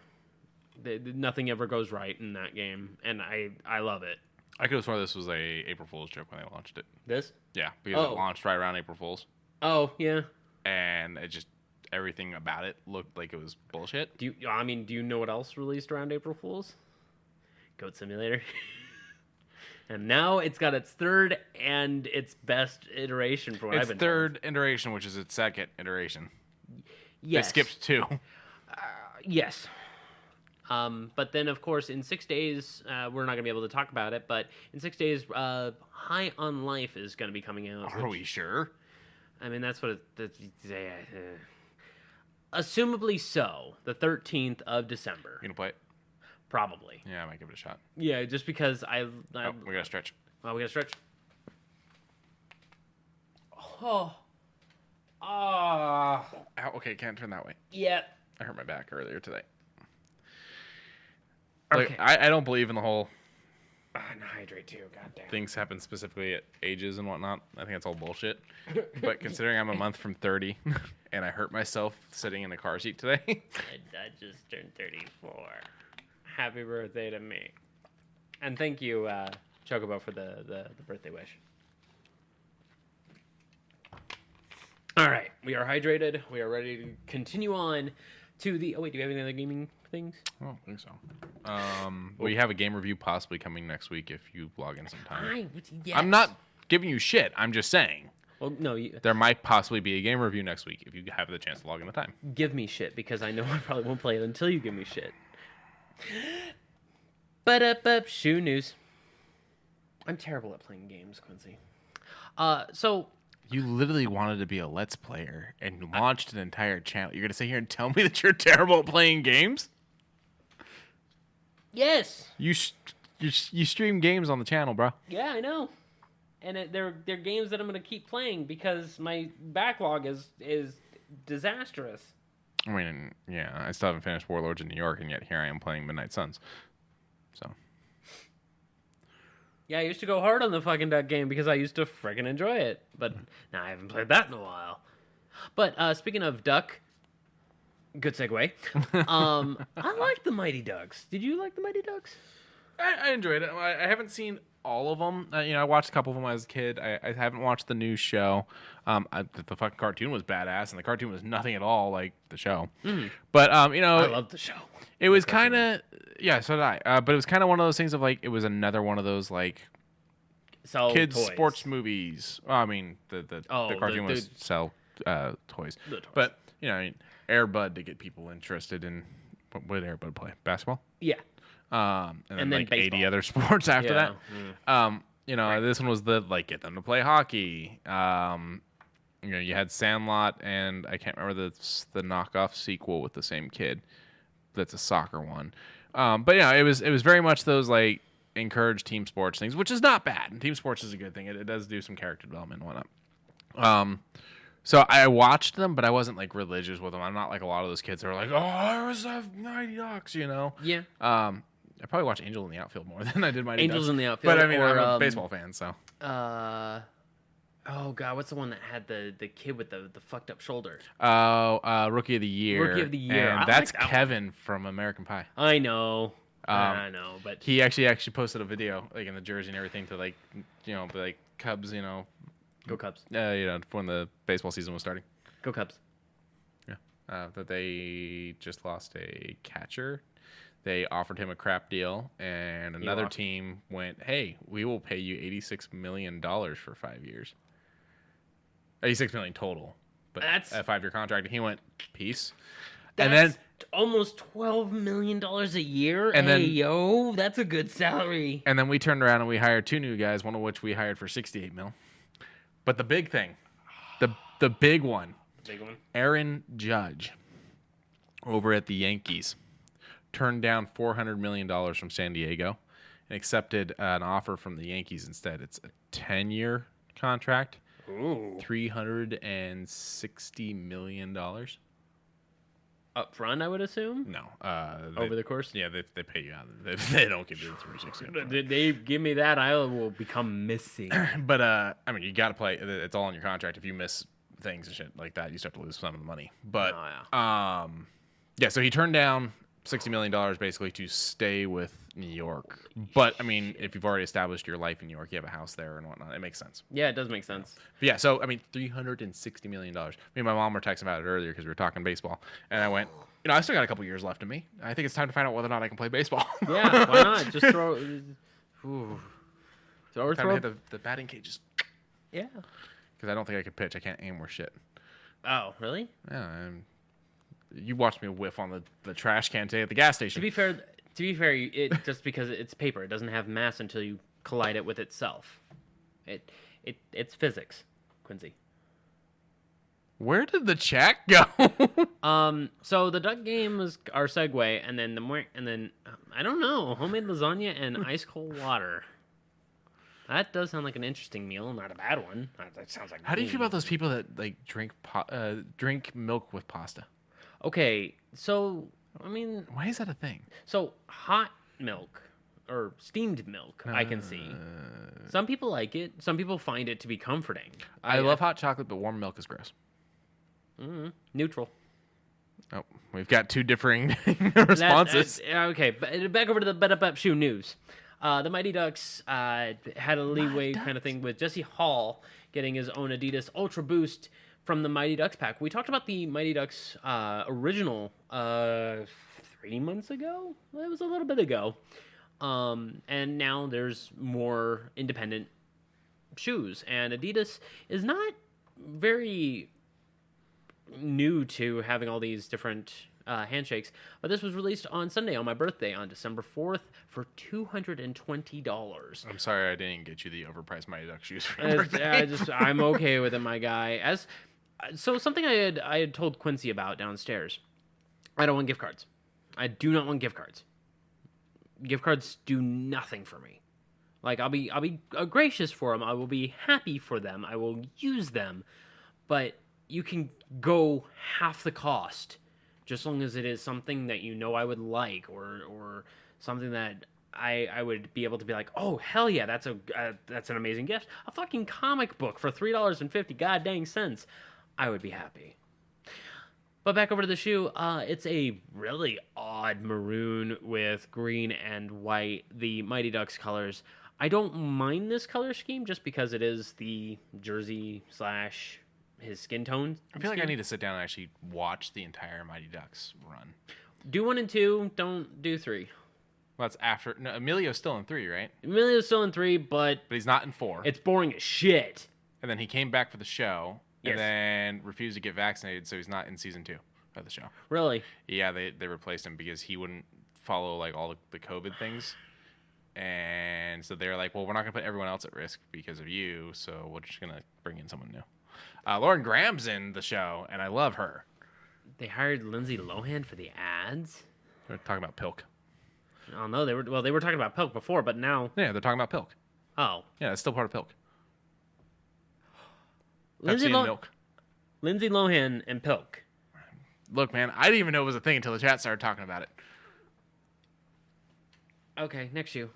Nothing ever goes right in that game, and I love it. I could have sworn this was a April Fool's joke when they launched it. This? Yeah, because it launched right around April Fool's. Oh, yeah. And it just, everything about it looked like it was bullshit. Do you know what else released around April Fool's? Goat Simulator. And now it's got its 3rd and its best iteration for what I've been told. Its 3rd iteration, which is its 2nd iteration. Yes. They skipped 2. Yes. But then, of course, in 6 days, we're not going to be able to talk about it, but in 6 days, High on Life is going to be coming out. Are we sure? I mean, that's what assumably so. The 13th of December. You gonna play it? Probably. Yeah, I might give it a shot. Yeah, just because we gotta stretch. Oh, we gotta stretch. Oh. Ah. Ow, okay, can't turn that way. Yeah. I hurt my back earlier today. Okay. Like, I don't believe in the whole And hydrate too, goddamn. things happen specifically at ages and whatnot. I think it's all bullshit. But considering I'm a month from 30 and I hurt myself sitting in the car seat today. I just turned 34. Happy birthday to me. And thank you, Chocobo, for the birthday wish. All right, we are hydrated. We are ready to continue on to the... Oh, wait, do we have any other gaming things? I don't think so. We have a game review possibly coming next week if you log in sometime. Yes. I'm not giving you shit. I'm just saying. Well, no. There might possibly be a game review next week if you have the chance to log in the time. Give me shit, because I know I probably won't play it until you give me shit. Shoe news. I'm terrible at playing games, Quincy. So You literally wanted to be a Let's Player and launched an entire channel. You're going to sit here and tell me that you're terrible at playing games? yes, You stream games on the channel, bro. yeah, I know. And they're games that I'm going to keep playing because my backlog is disastrous. I mean, yeah, I still haven't finished Warlords of New York, and yet here I am playing Midnight Suns. So, Yeah, I used to go hard on the fucking Duck game because I used to freaking enjoy it. But now I haven't played that in a while. But speaking of Duck, good segue. I like the Mighty Ducks. Did you like the Mighty Ducks? I enjoyed it. I haven't seen all of them. I watched a couple of them as a kid. I haven't watched the new show. The fucking cartoon was badass, and the cartoon was nothing at all like the show. But I love the show. It was kind of so did I. But it was kind of one of those things of like it was another one of those like Sell kids toys. sports movies. Well, I mean the cartoon was sell toys. The toys. But Air Bud to get people interested in what did Air Bud play? Basketball. Yeah. And then like baseball. 80 other sports after Yeah. that. This one was the like get them to play hockey. You had Sandlot, and I can't remember the knockoff sequel with the same kid. That's a soccer one. But yeah, it was very much those like encourage team sports things, which is not bad. And team sports is a good thing. It does do some character development and whatnot. So I watched them, but I wasn't like religious with them. I'm not like a lot of those kids that are like, oh, I was a Mighty Ducks, Yeah. I probably watched Angel in the Outfield more than I did Mighty Angels Ducks. in the Outfield. But I mean, or, I'm a baseball fan, so. Oh god, what's the one that had the kid with the fucked up shoulder? Rookie of the Year. Rookie of the Year. And I that's like that Kevin from American Pie. I know. I know, but He actually posted a video like in the jersey and everything to like like Cubs, go Cubs. when the baseball season was starting. Go Cubs. Yeah. That they just lost a catcher. They offered him a crap deal, and another team went, "Hey, we will pay you $86 million for 5 years. $86 million total, but That's a 5-year contract." And he went, "Peace." That's And then almost $12 million a year. And then- that's a good salary. And then we turned around and we hired 2 new guys, one of which we hired for $68 million. But the big thing, the big one, Big one. Aaron Judge over at the Yankees turned down $400 million from San Diego and accepted an offer from the Yankees instead. It's a 10-year contract, Ooh. $360 million. Up front, I would assume. No, Over the course. Yeah, they pay you out. They don't give you the 360. Did they give me that? I will become missing. But I mean, you got to play. It's all on your contract. If you miss things and shit like that, you start to lose some of the money. But so he turned down $60 million basically to stay with New York. But I mean, if you've already established your life in New York, you have a house there and whatnot, it makes sense. Yeah, it does make sense. But yeah, so I mean, $360 million. Me and my mom were texting about it earlier because we were talking baseball, and I went, I still got a couple years left in me. I think it's time to find out whether or not I can play baseball. Yeah, why not? Just throw. Ooh. Time to hit the batting cages. Yeah. Because I don't think I could pitch. I can't aim worth shit. Oh, really? Yeah. You watched me whiff on the trash can today at the gas station. To be fair, it just because it's paper, it doesn't have mass until you collide it with itself. It's physics, Quincy. Where did the chat go? So the duck game was our segue, and then I don't know, homemade lasagna and ice cold water. That does sound like an interesting meal, not a bad one. That sounds like. How do you feel about those people that like drink milk with pasta? Okay, so I mean, Why is that a thing? so hot milk or steamed milk, I can see. Some people like it. Some people find it to be comforting. I love hot chocolate, but warm milk is gross. Neutral. Oh, we've got 2 differing responses. Okay, but back over to the Bet Up Shoe news. The Mighty Ducks had a leeway kind of thing with Jesse Hall getting his own Adidas Ultra Boost from the Mighty Ducks pack. We talked about the Mighty Ducks original 3 months ago. It was a little bit ago. And now there's more independent shoes. And Adidas is not very new to having all these different handshakes. But this was released on Sunday on my birthday on December 4th for $220. I'm sorry I didn't get you the overpriced Mighty Duck shoes for your birthday. I'm okay with it, my guy. So something I had told Quincy about downstairs. I don't want gift cards. I do not want gift cards. Gift cards do nothing for me. Like, I'll be gracious for them. I will be happy for them. I will use them. But you can go half the cost, just as long as it is something that you know I would like, or something that I would be able to be like, oh hell yeah, that's an amazing gift. A fucking comic book for $3.50 god dang cents. I would be happy. But back over to the shoe, it's a really odd maroon with green and white, the Mighty Ducks colors. I don't mind this color scheme just because it is the jersey / his skin tone. I feel like I need to sit down and actually watch the entire Mighty Ducks run. Do 1 and 2, don't do 3. Well, that's after. No, Emilio's still in 3, right? Emilio's still in 3, but he's not in 4. It's boring as shit. And then he came back for the show, yes. And then refused to get vaccinated, so he's not in season 2 of the show. Really? Yeah, they replaced him because he wouldn't follow like all the COVID things. And so they're like, well, we're not going to put everyone else at risk because of you, so we're just going to bring in someone new. Lauren Graham's in the show, and I love her. They hired Lindsay Lohan for the ads? They're talking about Pilk. Oh, no, they were talking about Pilk before, but now... Yeah, they're talking about Pilk. Oh. Yeah, it's still part of Pilk. Lindsay Milk. Lindsay Lohan and Pilk. Look, man, I didn't even know it was a thing until the chat started talking about it. Okay, next shoe.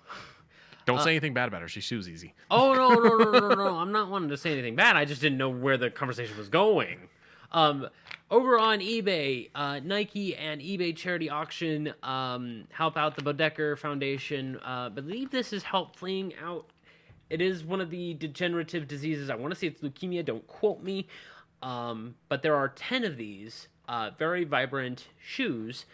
Don't say anything bad about her. She sues easy. Oh, no. I'm not wanting to say anything bad. I just didn't know where the conversation was going. Over on eBay, Nike and eBay charity auction help out the Bodecker Foundation. Believe this is helping out. It is one of the degenerative diseases. I want to say it's leukemia. Don't quote me. But there are 10 of these very vibrant shoes.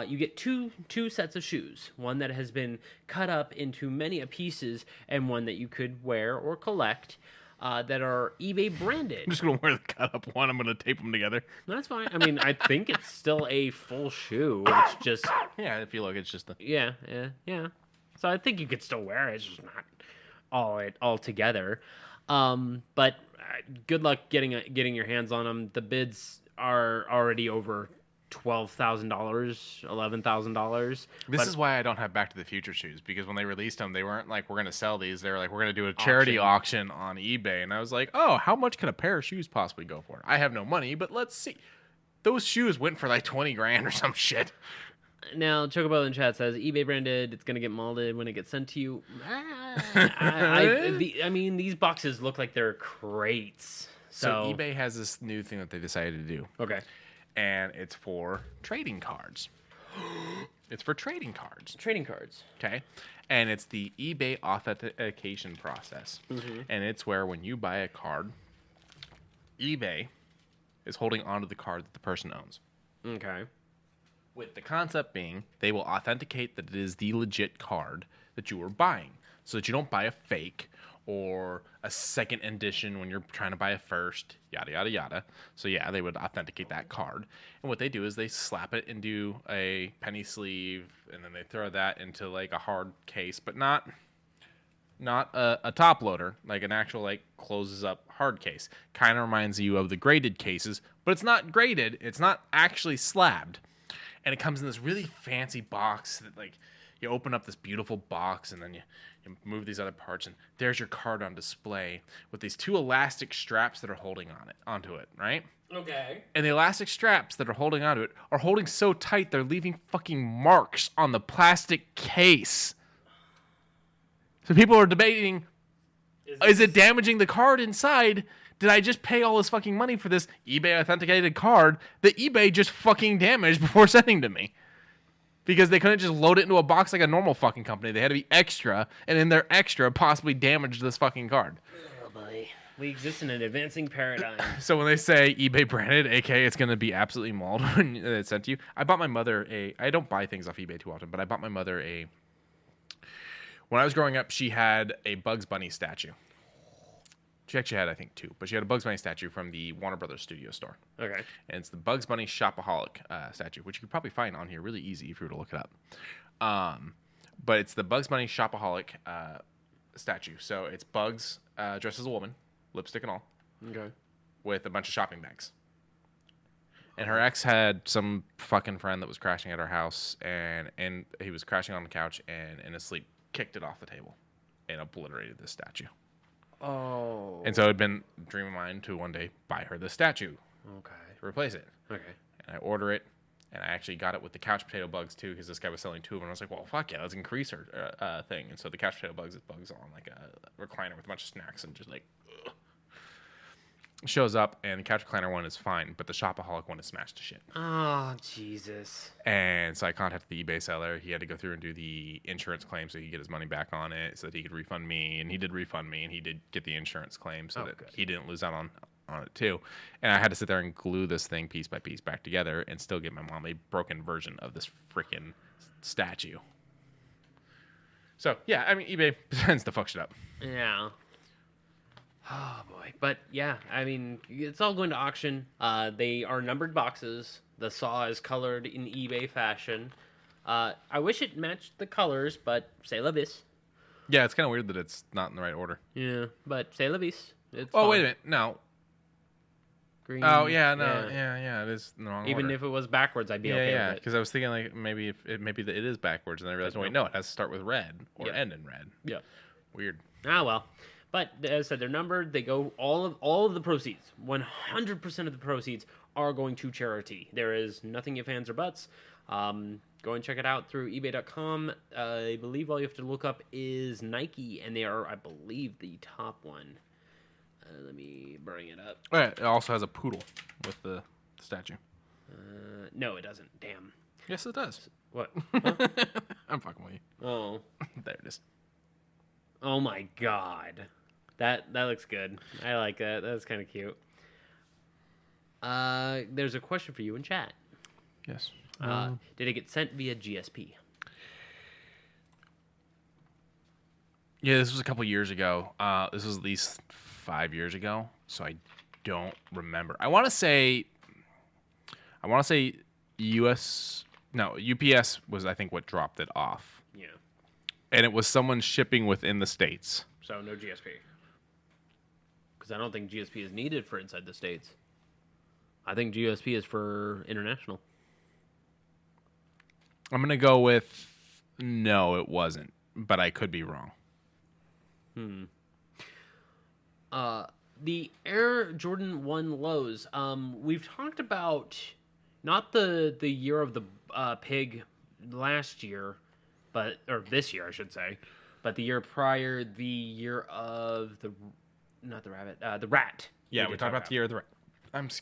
You get two sets of shoes, one that has been cut up into many pieces and one that you could wear or collect that are eBay branded. I'm just going to wear the cut up one. I'm going to tape them together. That's fine. I mean, I think it's still a full shoe. It's just... Yeah, if you look, it's just the... Yeah. So I think you could still wear it. It's just not all together. But good luck getting your hands on them. The bids are already over $12,000, $11,000. This is why I don't have Back to the Future shoes, because when they released them, they weren't like, we're going to sell these. They were like, we're going to do a charity auction on eBay. And I was like, oh, how much can a pair of shoes possibly go for? I have no money, but let's see. Those shoes went for like 20 grand or some shit. Now, Chocobo in chat says, eBay branded, it's going to get molded when it gets sent to you. I mean, these boxes look like they're crates. So eBay has this new thing that they decided to do. Okay. And it's for trading cards. It's for trading cards. Trading cards. Okay. And it's the eBay authentication process. Mm-hmm. And it's where when you buy a card, eBay is holding onto the card that the person owns. Okay. With the concept being they will authenticate that it is the legit card that you are buying, so that you don't buy a fake or a second edition when you're trying to buy a first, yada, yada, yada. So, yeah, they would authenticate that card. And what they do is they slap it into a penny sleeve, and then they throw that into, like, a hard case, but not a top loader, like an actual, like, closes up hard case. Kind of reminds you of the graded cases, but it's not graded. It's not actually slabbed. And it comes in this really fancy box that, like, you open up this beautiful box, and then you move these other parts, and there's your card on display with these two elastic straps that are holding onto it, right? Okay. And the elastic straps that are holding onto it are holding so tight they're leaving fucking marks on the plastic case. So people are debating, is it damaging the card inside? Did I just pay all this fucking money for this eBay authenticated card that eBay just fucking damaged before sending to me? Because they couldn't just load it into a box like a normal fucking company. They had to be extra, and in their extra possibly damaged this fucking card. Oh boy. We exist in an advancing paradigm. So when they say eBay branded, aka it's going to be absolutely mauled when it's sent to you. I bought my mother I don't buy things off eBay too often, but I bought my mother when I was growing up, she had a Bugs Bunny statue. She actually had, I think, 2. But she had a Bugs Bunny statue from the Warner Brothers studio store. Okay. And it's the Bugs Bunny Shopaholic statue, which you could probably find on here really easy if you were to look it up. But it's the Bugs Bunny Shopaholic statue. So it's Bugs dressed as a woman, lipstick and all, Okay. with a bunch of shopping bags. And her ex had some fucking friend that was crashing at her house, and he was crashing on the couch and in his sleep kicked it off the table and obliterated this statue. Oh. And so it had been a dream of mine to one day buy her this statue Okay. to replace it. Okay. And I order it, and I actually got it with the couch potato bugs too, because this guy was selling 2 of them. And I was like, well, fuck yeah, let's increase her thing. And so the couch potato bugs is bugs on like a recliner with a bunch of snacks and just like shows up, and the couch recliner one is fine, but the Shopaholic one is smashed to shit. Oh, Jesus. And so I contacted the eBay seller. He had to go through and do the insurance claim so he could get his money back on it, so that he could refund me. And he did refund me, and he did get the insurance claim so that he didn't lose out on it too. And I had to sit there and glue this thing piece by piece back together and still get my mom a broken version of this freaking statue. So yeah, I mean, eBay tends to fuck shit up. Yeah. Oh boy, but yeah, I mean, it's all going to auction. They are numbered boxes. The saw is colored in eBay fashion. I wish it matched the colors, but c'est la vis. Yeah, it's kind of weird that it's not in the right order. Yeah, but c'est la vis. It's Oh, fine. wait a minute. No. Green. Oh, yeah, no. Yeah, it is in the wrong Even order. if it was backwards, I'd be okay Yeah, with it. because I was thinking like maybe maybe that it is backwards, and I realized, wait, no, it has to start with red or Yeah. end in red. Yeah. Weird. Ah, well. But as I said, they're numbered. They go all of the proceeds. 100% of the proceeds are going to charity. There is nothing if, ands, or buts. Go and check it out through eBay.com. I believe all you have to look up is Nike, and they are, I believe, the top one. Let me bring it up. Oh, yeah, it also has a poodle with the statue. No, it doesn't. Damn. Yes, it does. What? Huh? I'm fucking with you. Oh. There it is. Oh my God. That looks good. I like that. That's kind of cute. There's a question for you in chat. Yes. Did it get sent via GSP? Yeah, this was a couple years ago. This was at least 5 years ago, so I don't remember. I want to say UPS was, I think, what dropped it off. Yeah. And it was someone shipping within the States. So no GSP. Because I don't think GSP is needed for inside the States. I think GSP is for international. I'm going to go with no, it wasn't, but I could be wrong. The Air Jordan 1 lows. We've talked about not the year of the pig last year, or this year I should say, but the year prior, the year of the rat. Yeah, did we talk talked about the year of the rat.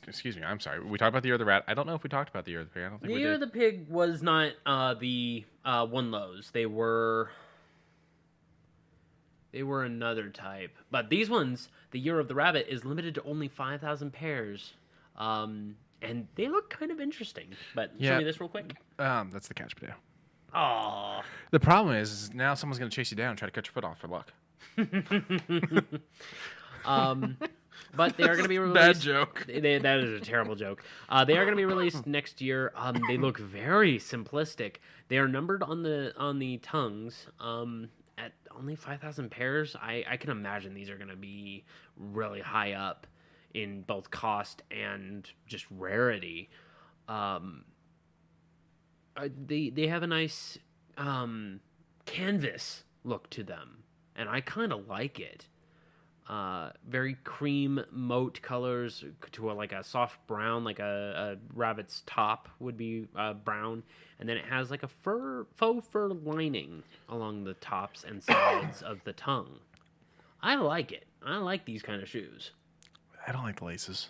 Excuse me, I'm sorry. We talked about the year of the rat. I don't know if we talked about the year of the pig. I don't think The we year did. of the pig was not the one lows. They were another type. But these ones, the year of the rabbit is limited to only 5,000 pairs. And they look kind of interesting. But show me this real quick. That's the couch potato. Aww. The problem is now someone's going to chase you down and try to cut your foot off for luck. But they are going to be released. Bad joke. That is a terrible joke. They are going to be released next year. They look very simplistic. They are numbered on the tongues. At only 5,000 pairs, I can imagine these are going to be really high up in both cost and just rarity. They have a nice canvas look to them, and I kind of like it. Very cream moat colors to like a soft brown, like a rabbit's top would be brown, and then it has like a faux fur lining along the tops and sides of the tongue. I like it. I like these kind of shoes. I don't like the laces.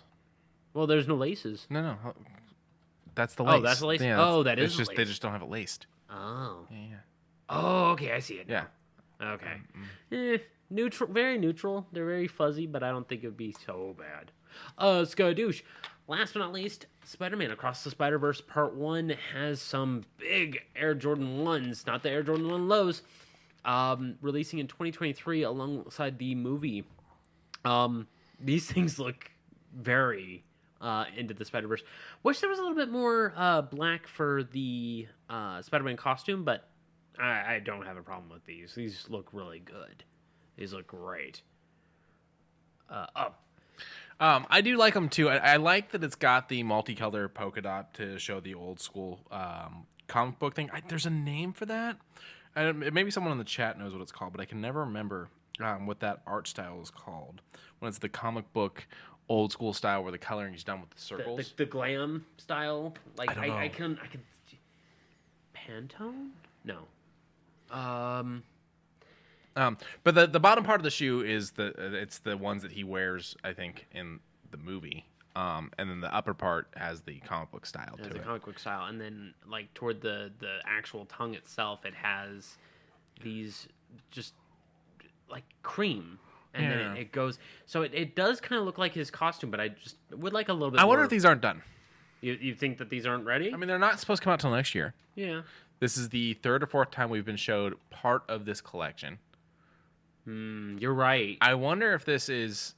Well, there's no laces. No. That's the lace. Oh, that's the lace? Yeah, Oh, that is it's the just lace. they just don't have it laced. Oh. Yeah. Oh, okay, I see it. Yeah. Okay. Neutral, very neutral. They're very fuzzy, but I don't think it would be so bad. Skadoosh. Last but not least, Spider-Man Across the Spider-Verse Part 1 has some big Air Jordan 1s, not the Air Jordan 1 lows, releasing in 2023 alongside the movie. These things look very into the Spider-Verse. Wish there was a little bit more black for the Spider-Man costume, but I don't have a problem with these. These look really good. These look great. I do like them too. I like that it's got the multicolor polka dot to show the old school comic book thing. There's a name for that. Maybe someone in the chat knows what it's called, but I can never remember what that art style is called. When it's the comic book old school style where the coloring is done with the circles. The glam style. Like I can Pantone? No. But the bottom part of the shoe is it's the ones that he wears, I think, in the movie. And then the upper part has the comic book style to it. The comic book style, and then like toward the actual tongue itself, it has these just like cream, and then it goes. So it does kind of look like his costume, but I just would like a little bit. I wonder more. if these aren't done. You think that these aren't ready? I mean, they're not supposed to come out till next year. Yeah. This is the third or fourth time we've been showed part of this collection. You're right. I wonder if this is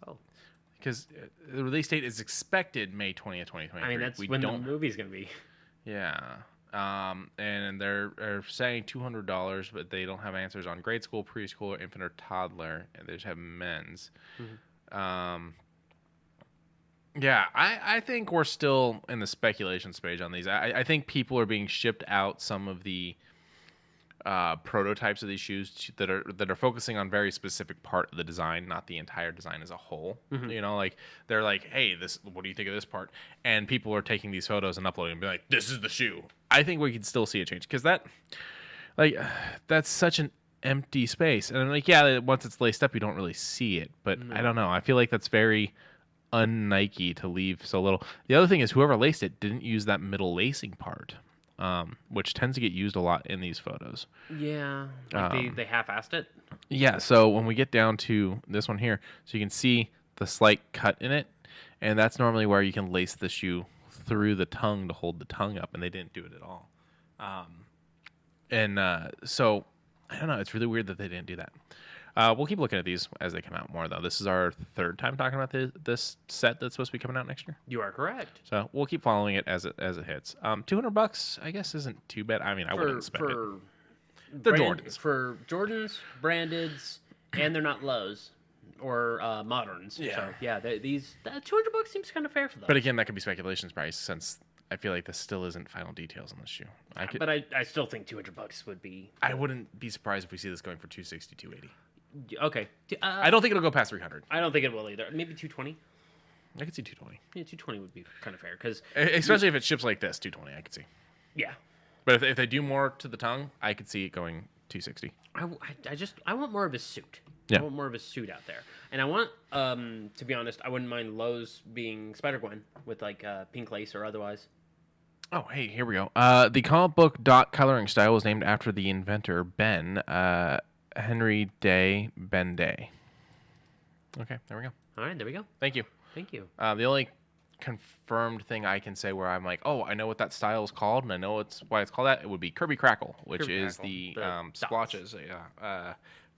because the release date is expected May 20th, 2023. I mean, that's when the movie's gonna be. Yeah. And they're saying $200, but they don't have answers on grade school, preschool, infant, or toddler, and they just have men's. Yeah, I think we're still in the speculation stage on these. I think people are being shipped out some of the prototypes of these shoes that are focusing on very specific part of the design, not the entire design as a whole. You know, like they're like, hey, what do you think of this part? And people are taking these photos and uploading and be like, this is the shoe. I think we can still see a change because that's such an empty space. And like, yeah, once it's laced up, you don't really see it. But I don't know. I feel like that's very un-Nike to leave so little. The other thing is whoever laced it didn't use that middle lacing part. Which tends to get used a lot in these photos. Yeah, like they half-assed it. Yeah, so when we get down to this one here, so you can see the slight cut in it, and that's normally where you can lace the shoe through the tongue to hold the tongue up, and they didn't do it at all. So I don't know. It's really weird that they didn't do that. We'll keep looking at these as they come out more, though. This is our third time talking about this set that's supposed to be coming out next year. You are correct. So we'll keep following it as it hits. $200, I guess, isn't too bad. I mean, I wouldn't spend it. They're Jordans. For Jordans, brandeds, and they're not lows or moderns. Yeah. So, yeah, these $200 seems kind of fair for them. But again, that could be speculations price since I feel like this still isn't final details on this shoe. But I still think $200 would be. I wouldn't be surprised if we see this going for $260, $280. Okay. I don't think it'll go past 300. I don't think it will either. Maybe 220. I could see 220. Yeah, 220 would be kind of fair because especially if it ships like this, 220. I could see. Yeah. But if they do more to the tongue, I could see it going 260. I want more of a suit. Yeah. I want more of a suit out there, and I want to be honest, I wouldn't mind Lowe's being Spider-Gwen with like pink lace or otherwise. Oh, hey, here we go. The comic book dot coloring style was named after the inventor Ben. Henry Day Ben Day. Okay, there we go. All right, there we go. Thank you. Thank you. The only confirmed thing I can say where I'm like, oh, I know what that style is called, and I know why it's called that. It would be Kirby Crackle, which Kirby is Crackle. the splotches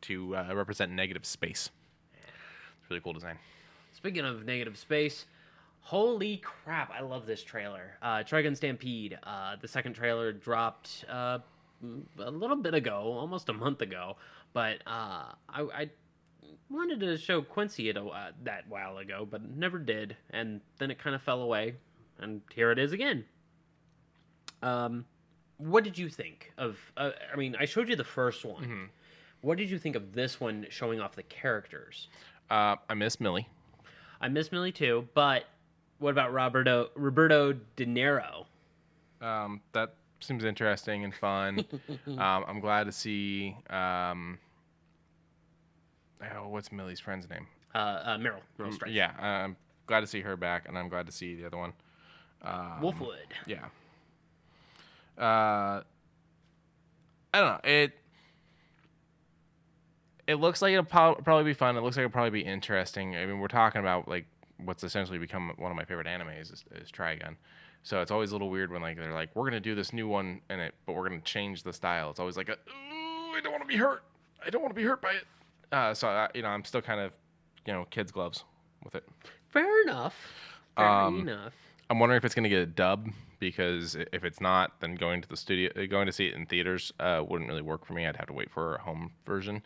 to represent negative space. It's a really cool design. Speaking of negative space, holy crap! I love this trailer. Trigun Stampede. The second trailer dropped a little bit ago, almost a month ago. But I wanted to show Quincy it that while ago, but never did. And then it kind of fell away. And here it is again. What did you think of... I mean, I showed you the first one. Mm-hmm. What did you think of this one showing off the characters? I miss Millie. I miss Millie too, but what about Roberto De Niro? That seems interesting and fun. I'm glad to see... what's Millie's friend's name? Meryl Streep. Yeah, I'm glad to see her back, and I'm glad to see the other one. Wolfwood. Yeah. I don't know. It looks like it'll probably be fun. It looks like it'll probably be interesting. I mean, we're talking about like what's essentially become one of my favorite animes is Trigun. So it's always a little weird when like they're like, we're gonna do this new one in it, but we're gonna change the style. It's always like, I don't want to be hurt. I don't want to be hurt by it. So I'm still kind of kids gloves with it. Fair enough. Fair enough. I'm wondering if it's going to get a dub, because if it's not, then going to see it in theaters wouldn't really work for me. I'd have to wait for a home version,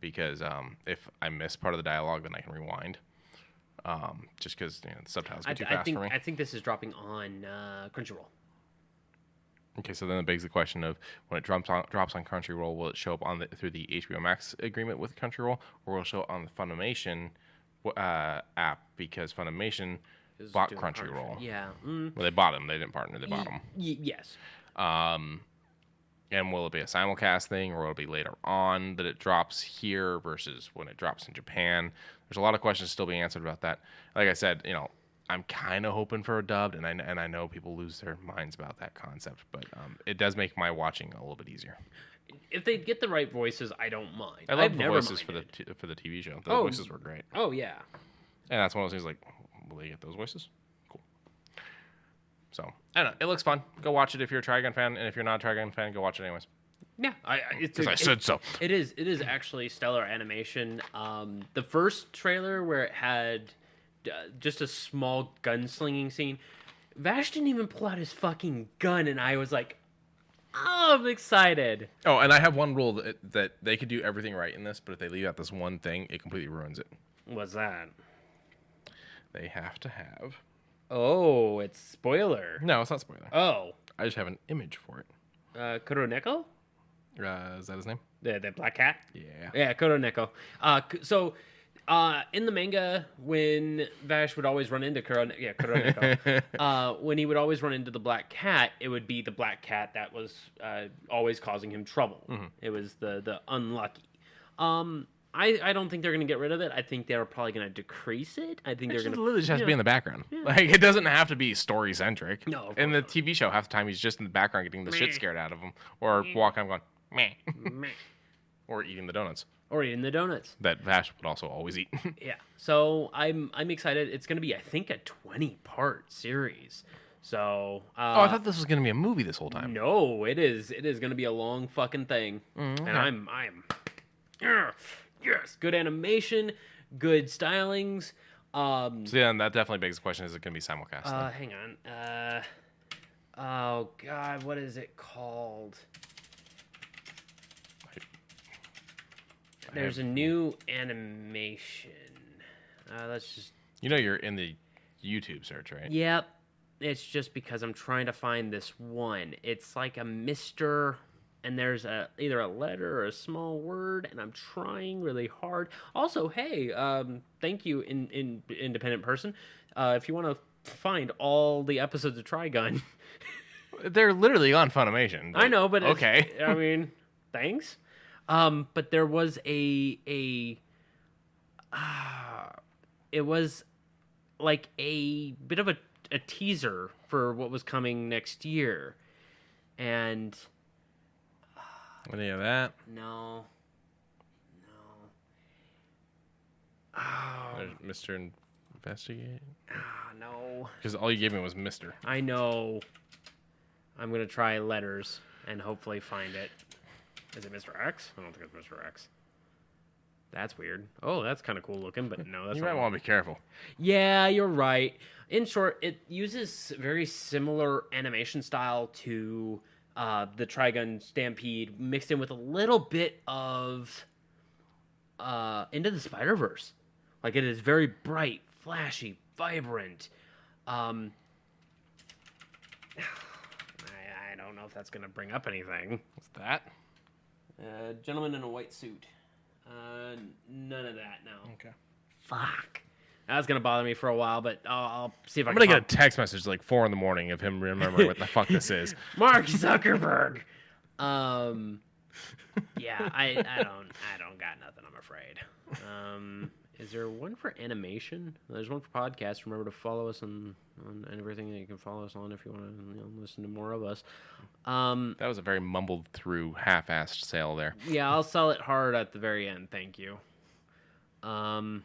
because if I miss part of the dialogue, then I can rewind. Just because the subtitles go too fast for me. I think this is dropping on Crunchyroll. Okay, so then it begs the question of, when it drops on Crunchyroll, will it show up through the HBO Max agreement with Crunchyroll, or will it show up on the Funimation app, because Funimation bought Crunchyroll. Yeah. Well, they bought them. They didn't partner. They bought them. Yes. And will it be a simulcast thing, or will it be later on that it drops here versus when it drops in Japan? There's a lot of questions still being answered about that. Like I said, I'm kind of hoping for a dubbed, and I know people lose their minds about that concept, but it does make my watching a little bit easier. If they get the right voices, I don't mind. I love the voices for the TV show. The voices were great. Oh yeah. And that's one of those things, like, will they get those voices? Cool. So, I don't know. It looks fun. Go watch it if you're a Trigun fan, and if you're not a Trigun fan, go watch it anyways. Yeah, Because I said so. It is actually stellar animation. The first trailer where it had just a small gunslinging scene, Vash didn't even pull out his fucking gun, and I was like, oh, I'm excited. Oh, and I have one rule that they could do everything right in this, but if they leave out this one thing, it completely ruins it. What's that? They have to have... Oh, it's spoiler. No, it's not spoiler. Oh. I just have an image for it. Kuroneko? Is that his name? The black cat? Yeah. Yeah, Kuroneko. So, in the manga, when Vash would always run into Kuroneko, when he would always run into the black cat, it would be the black cat that was always causing him trouble. Mm-hmm. It was the unlucky. I don't think they're going to get rid of it. I think they're probably going to decrease it. I think they're going to literally just have to be in the background. Yeah. Like, it doesn't have to be story centric. No, in the TV show, half the time he's just in the background getting the shit scared out of him, or walking, going meh, or eating the donuts. That Vash would also always eat. Yeah. So I'm excited. It's going to be, I think, a 20-part series. So. I thought this was going to be a movie this whole time. No, it is. It is going to be a long fucking thing, and I'm. Yes, good animation, good stylings. So yeah, that definitely begs the question: is it going to be simulcast? Hang on. Oh God, what is it called? There's a new animation. Let's just. You're in the YouTube search, right? Yep. It's just because I'm trying to find this one. It's like a Mr. And there's either a letter or a small word, and I'm trying really hard. Also, hey, thank you, in independent person. If you want to find all the episodes of Trigun, they're literally on Funimation. I know, but okay. I mean, thanks. But there was it was like a bit of a teaser for what was coming next year, and. Any of that? No. Oh. There's Mr. Investigate? No. Because all you gave me was Mr. I know. I'm going to try letters and hopefully find it. Is it Mr. X? I don't think it's Mr. X. That's weird. Oh, that's kind of cool looking, but no, that's You might want to be careful. Yeah, you're right. In short, it uses very similar animation style to... the Trigun Stampede, mixed in with a little bit of Into the Spider-Verse. Like, it is very bright, flashy, vibrant. I don't know if that's going to bring up anything. What's that? Gentleman in a white suit. None of that, no. Okay. Fuck. That's going to bother me for a while, but I'll see if I'm going to get a text message like 4 a.m. of him remembering what the fuck this is. Mark Zuckerberg. Yeah, I don't got nothing, I'm afraid. Is there one for animation? There's one for podcasts. Remember to follow us on everything that you can follow us on if you want to listen to more of us. That was a very mumbled through, half-assed sale there. Yeah, I'll sell it hard at the very end. Thank you. Damn.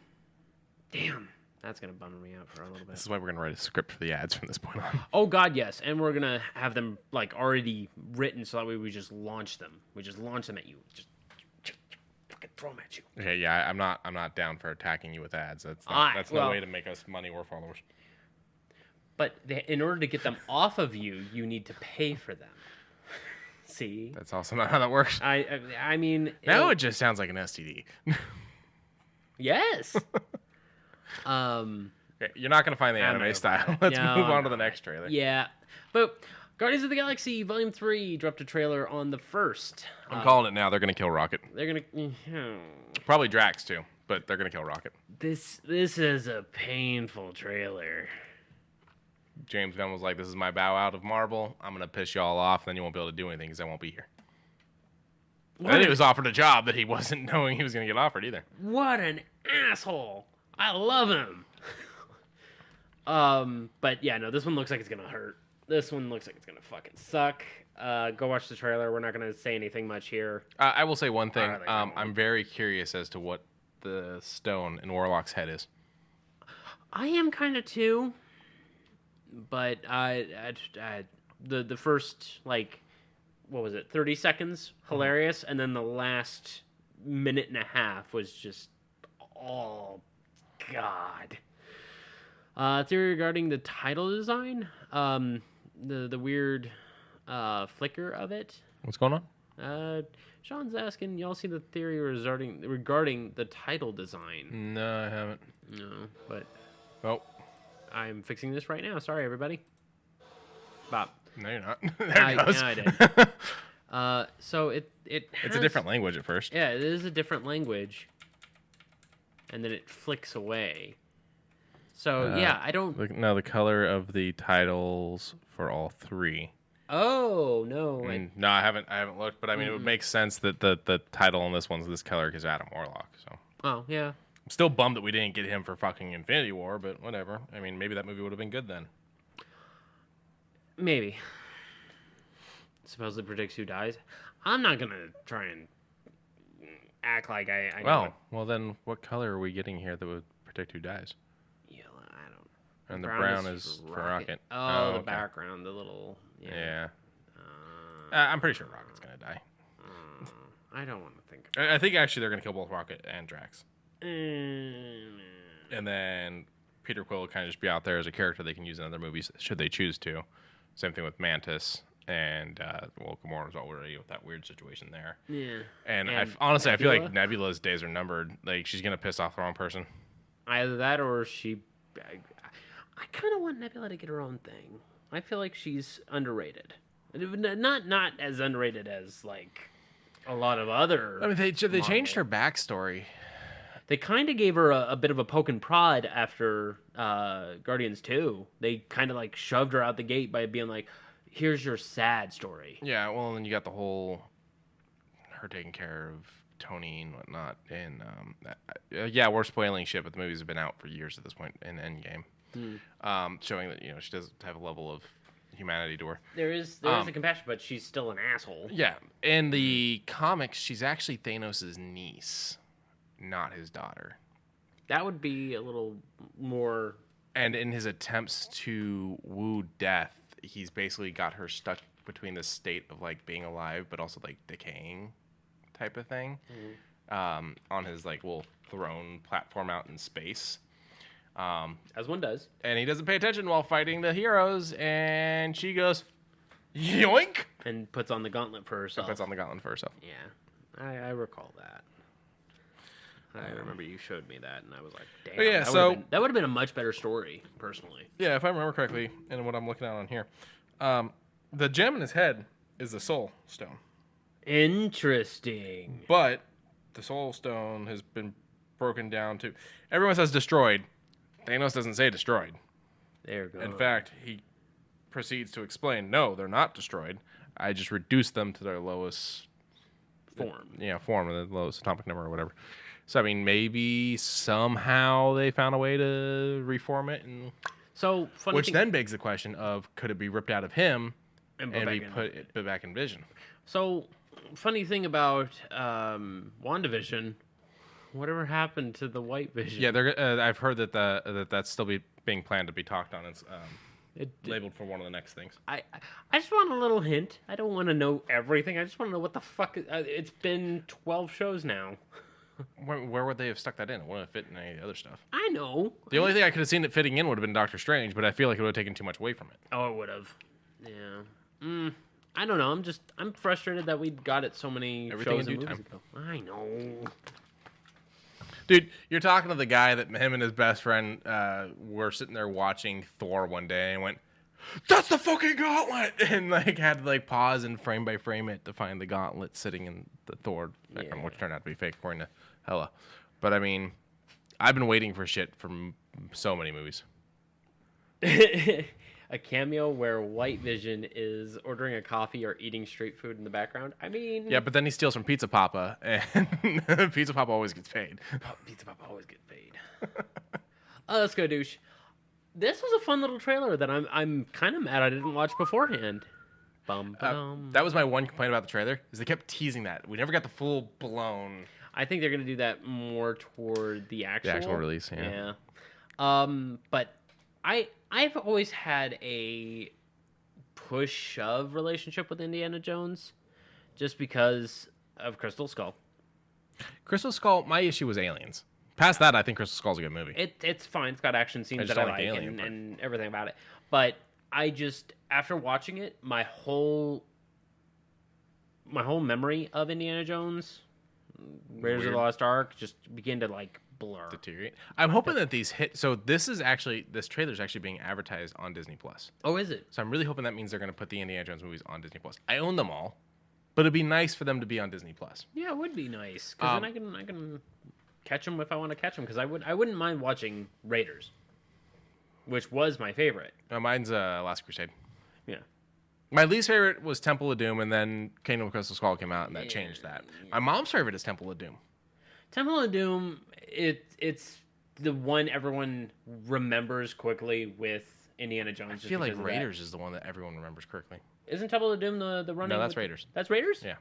That's going to bum me out for a little bit. This is why we're going to write a script for the ads from this point on. Oh, God, yes. And we're going to have them, like, already written so that way we just launch them. We just launch them at you. Just fucking throw them at you. Okay, yeah, I'm not down for attacking you with ads. That's no way to make us money or followers. But in order to get them off of you, you need to pay for them. See? That's also not how that works. I mean... Now it just sounds like an STD. Yes! Okay, you're not going to find the anime style. Let's move on to the next trailer. Yeah. But Guardians of the Galaxy Volume 3 dropped a trailer on the 1st. I'm calling it now. They're going to kill Rocket. They're going to... Probably Drax, too, but they're going to kill Rocket. This is a painful trailer. James Gunn was like, this is my bow out of Marvel. I'm going to piss you all off, and then you won't be able to do anything because I won't be here. And then he was offered a job that he wasn't knowing he was going to get offered either. What an asshole. I love him. But yeah, no, this one looks like it's going to hurt. This one looks like it's going to fucking suck. Go watch the trailer. We're not going to say anything much here. I will say one thing. I'm very curious as to what the stone in Warlock's head is. I am kind of too. But the first, like, what was it, 30 seconds, hilarious, and then the last minute and a half was just, oh, God. Theory regarding the title design, the weird flicker of it. What's going on? Sean's asking, y'all see the theory regarding the title design? No, I haven't. No, but... Oh. I'm fixing this right now. Sorry, everybody. Bob. No, you're not. There it goes. I did. So it's a different language at first. Yeah, it is a different language. And then it flicks away. So, yeah, I don't... No, the color of the titles for all three. Oh, no. No, I haven't looked, but I mean, it would make sense that the title on this one's this color because Adam Warlock, so... Oh, yeah. I'm still bummed that we didn't get him for fucking Infinity War, but whatever. I mean, maybe that movie would have been good then. Maybe. Supposedly predicts who dies. I'm not going to try and act like I know. Well, then what color are we getting here that would predict who dies? Yellow, I don't... And the brown is for Rocket. Oh, the background, the little... Yeah. I'm pretty sure Rocket's going to die. I don't want to think about it. I think actually they're going to kill both Rocket and Drax. And then Peter Quill will kind of just be out there as a character they can use in other movies should they choose to. Same thing with Mantis and Gamora's already with that weird situation there. Yeah. And honestly, I feel like Nebula's days are numbered. Like she's gonna piss off the wrong person. Either that or she. I kind of want Nebula to get her own thing. I feel like she's underrated. Not as underrated as like a lot of other. I mean, they changed her backstory. They kind of gave her a bit of a poke and prod after Guardians 2. They kind of like shoved her out the gate by being like, here's your sad story. Yeah, well, and then you got the whole her taking care of Tony and whatnot. And yeah, we're spoiling shit, but the movies have been out for years at this point in Endgame. Showing that, she does have a level of humanity to her. There is a compassion, but she's still an asshole. Yeah, in the comics, she's actually Thanos' niece. Not his daughter. That would be a little more... And in his attempts to woo death, he's basically got her stuck between the state of, like, being alive, but also, like, decaying type of thing. On his, like, little throne platform out in space. As one does. And he doesn't pay attention while fighting the heroes, and she goes, yoink! And puts on the gauntlet for herself. Yeah, I recall that. I remember you showed me that, and I was like, damn. Yeah, that would have been a much better story, personally. Yeah, if I remember correctly, and what I'm looking at on here, the gem in his head is the Soul Stone. Interesting. But the Soul Stone has been broken down to... Everyone says destroyed. Thanos doesn't say destroyed. There you go. In fact, he proceeds to explain, no, they're not destroyed. I just reduced them to their lowest... form. Form, or the lowest atomic number or whatever. So, I mean, maybe somehow they found a way to reform it. Which then begs the question of, could it be ripped out of him and be put back in Vision? So, funny thing about WandaVision, whatever happened to the White Vision? Yeah, I've heard that that's still being planned to be talked on. It's labeled for one of the next things. I just want a little hint. I don't want to know everything. I just want to know what the fuck... it's been 12 shows now. Where would they have stuck that in? It wouldn't have fit in any of the other stuff. I know. The only thing I could have seen it fitting in would have been Doctor Strange, but I feel like it would have taken too much away from it. Oh, it would have. Yeah. I don't know. I'm frustrated that we got it so many Everything shows in and due movies time. ago. I know. Dude, you're talking to the guy that him and his best friend were sitting there watching Thor one day and went, "That's the fucking gauntlet!" And like had to like pause and frame by frame it to find the gauntlet sitting in the Thor, which turned out to be fake according to Hella. But I mean, I've been waiting for shit from so many movies. A cameo where White Vision is ordering a coffee or eating street food in the background. I mean... Yeah, but then he steals from Pizza Papa, and Pizza Papa always gets paid. Pizza Papa always gets paid. Let's go, douche. This was a fun little trailer that I'm kind of mad I didn't watch beforehand. That was my one complaint about the trailer, is they kept teasing that. We never got the full-blown... I think they're going to do that more toward the actual release, yeah. But I've always had a push-shove relationship with Indiana Jones just because of Crystal Skull. Crystal Skull, my issue was aliens. Past that, I think Crystal Skull's a good movie. It's fine. It's got action scenes that I like and everything about it. But I just, after watching it, my whole memory of Indiana Jones, Raiders of the Lost Ark, just began to like blur. Deteriorate. I'm hoping that these hit. So this trailer is actually being advertised on Disney Plus. Oh, is it? So I'm really hoping that means they're going to put the Indiana Jones movies on Disney Plus. I own them all, but it'd be nice for them to be on Disney Plus. Yeah, it would be nice because then I can catch them if I want to catch them. Because I wouldn't mind watching Raiders, which was my favorite. Mine's Last Crusade. Yeah. My least favorite was Temple of Doom, and then Kingdom of Crystal Skull came out, and that changed that. My mom's favorite is Temple of Doom. Temple of Doom, it's the one everyone remembers quickly with Indiana Jones. I feel like Raiders is the one that everyone remembers correctly. Isn't Temple of Doom the running? No, that's Raiders. That's Raiders? Yeah.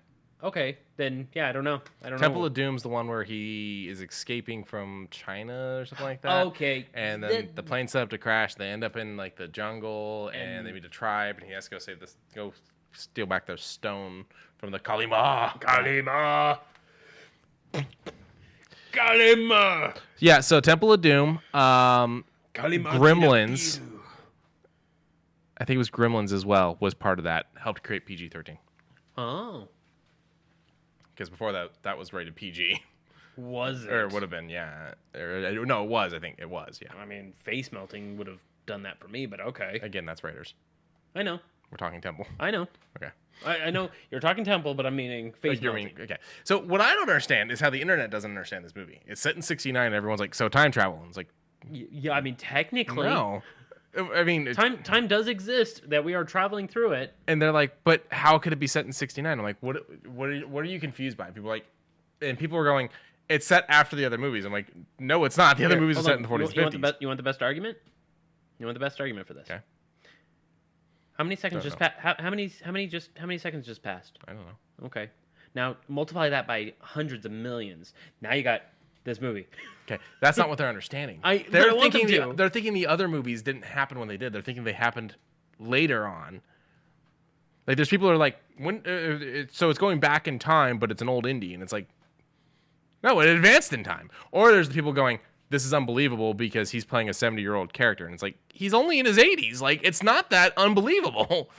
Okay, then yeah, I don't know. Temple of Doom's the one where he is escaping from China or something like that. Okay. And then the plane set up to crash. They end up in like the jungle, and they meet a tribe, and he has to go steal back their stone from the Kalima. Yeah. So Temple of Doom, Gremlins. I think it was Gremlins as well. Was part of that. Helped create PG-13. Oh. Because before that was rated PG. Was it? Or it would have been, yeah. No, it was. I think it was, yeah. I mean, face melting would have done that for me, but okay. Again, that's Raiders. I know. We're talking Temple. I know. Okay. I know you're talking Temple, but I'm meaning face melting. Okay. So what I don't understand is how the internet doesn't understand this movie. It's set in 1969, and everyone's like, so time travel. And it's like... Yeah, I mean, technically... No. I mean... Time does exist, that we are traveling through it. And they're like, but how could it be set in 1969? I'm like, what are you confused by? People are like... And people are going, it's set after the other movies. I'm like, no, it's not. The other movies are set in the 40s and 50s. You want the best argument? You want the best argument for this? Okay. How many seconds just passed? How many seconds just passed? I don't know. Okay. Now multiply that by hundreds of millions. Now you got this movie. Okay, that's not what they're understanding. They're thinking the other movies didn't happen when they did. They're thinking they happened later on. Like there's people who are like, so it's going back in time, but it's an old indie, and it's like, no, it advanced in time. Or there's the people going, this is unbelievable because he's playing a 70-year-old character, and it's like he's only in his 80s. Like it's not that unbelievable.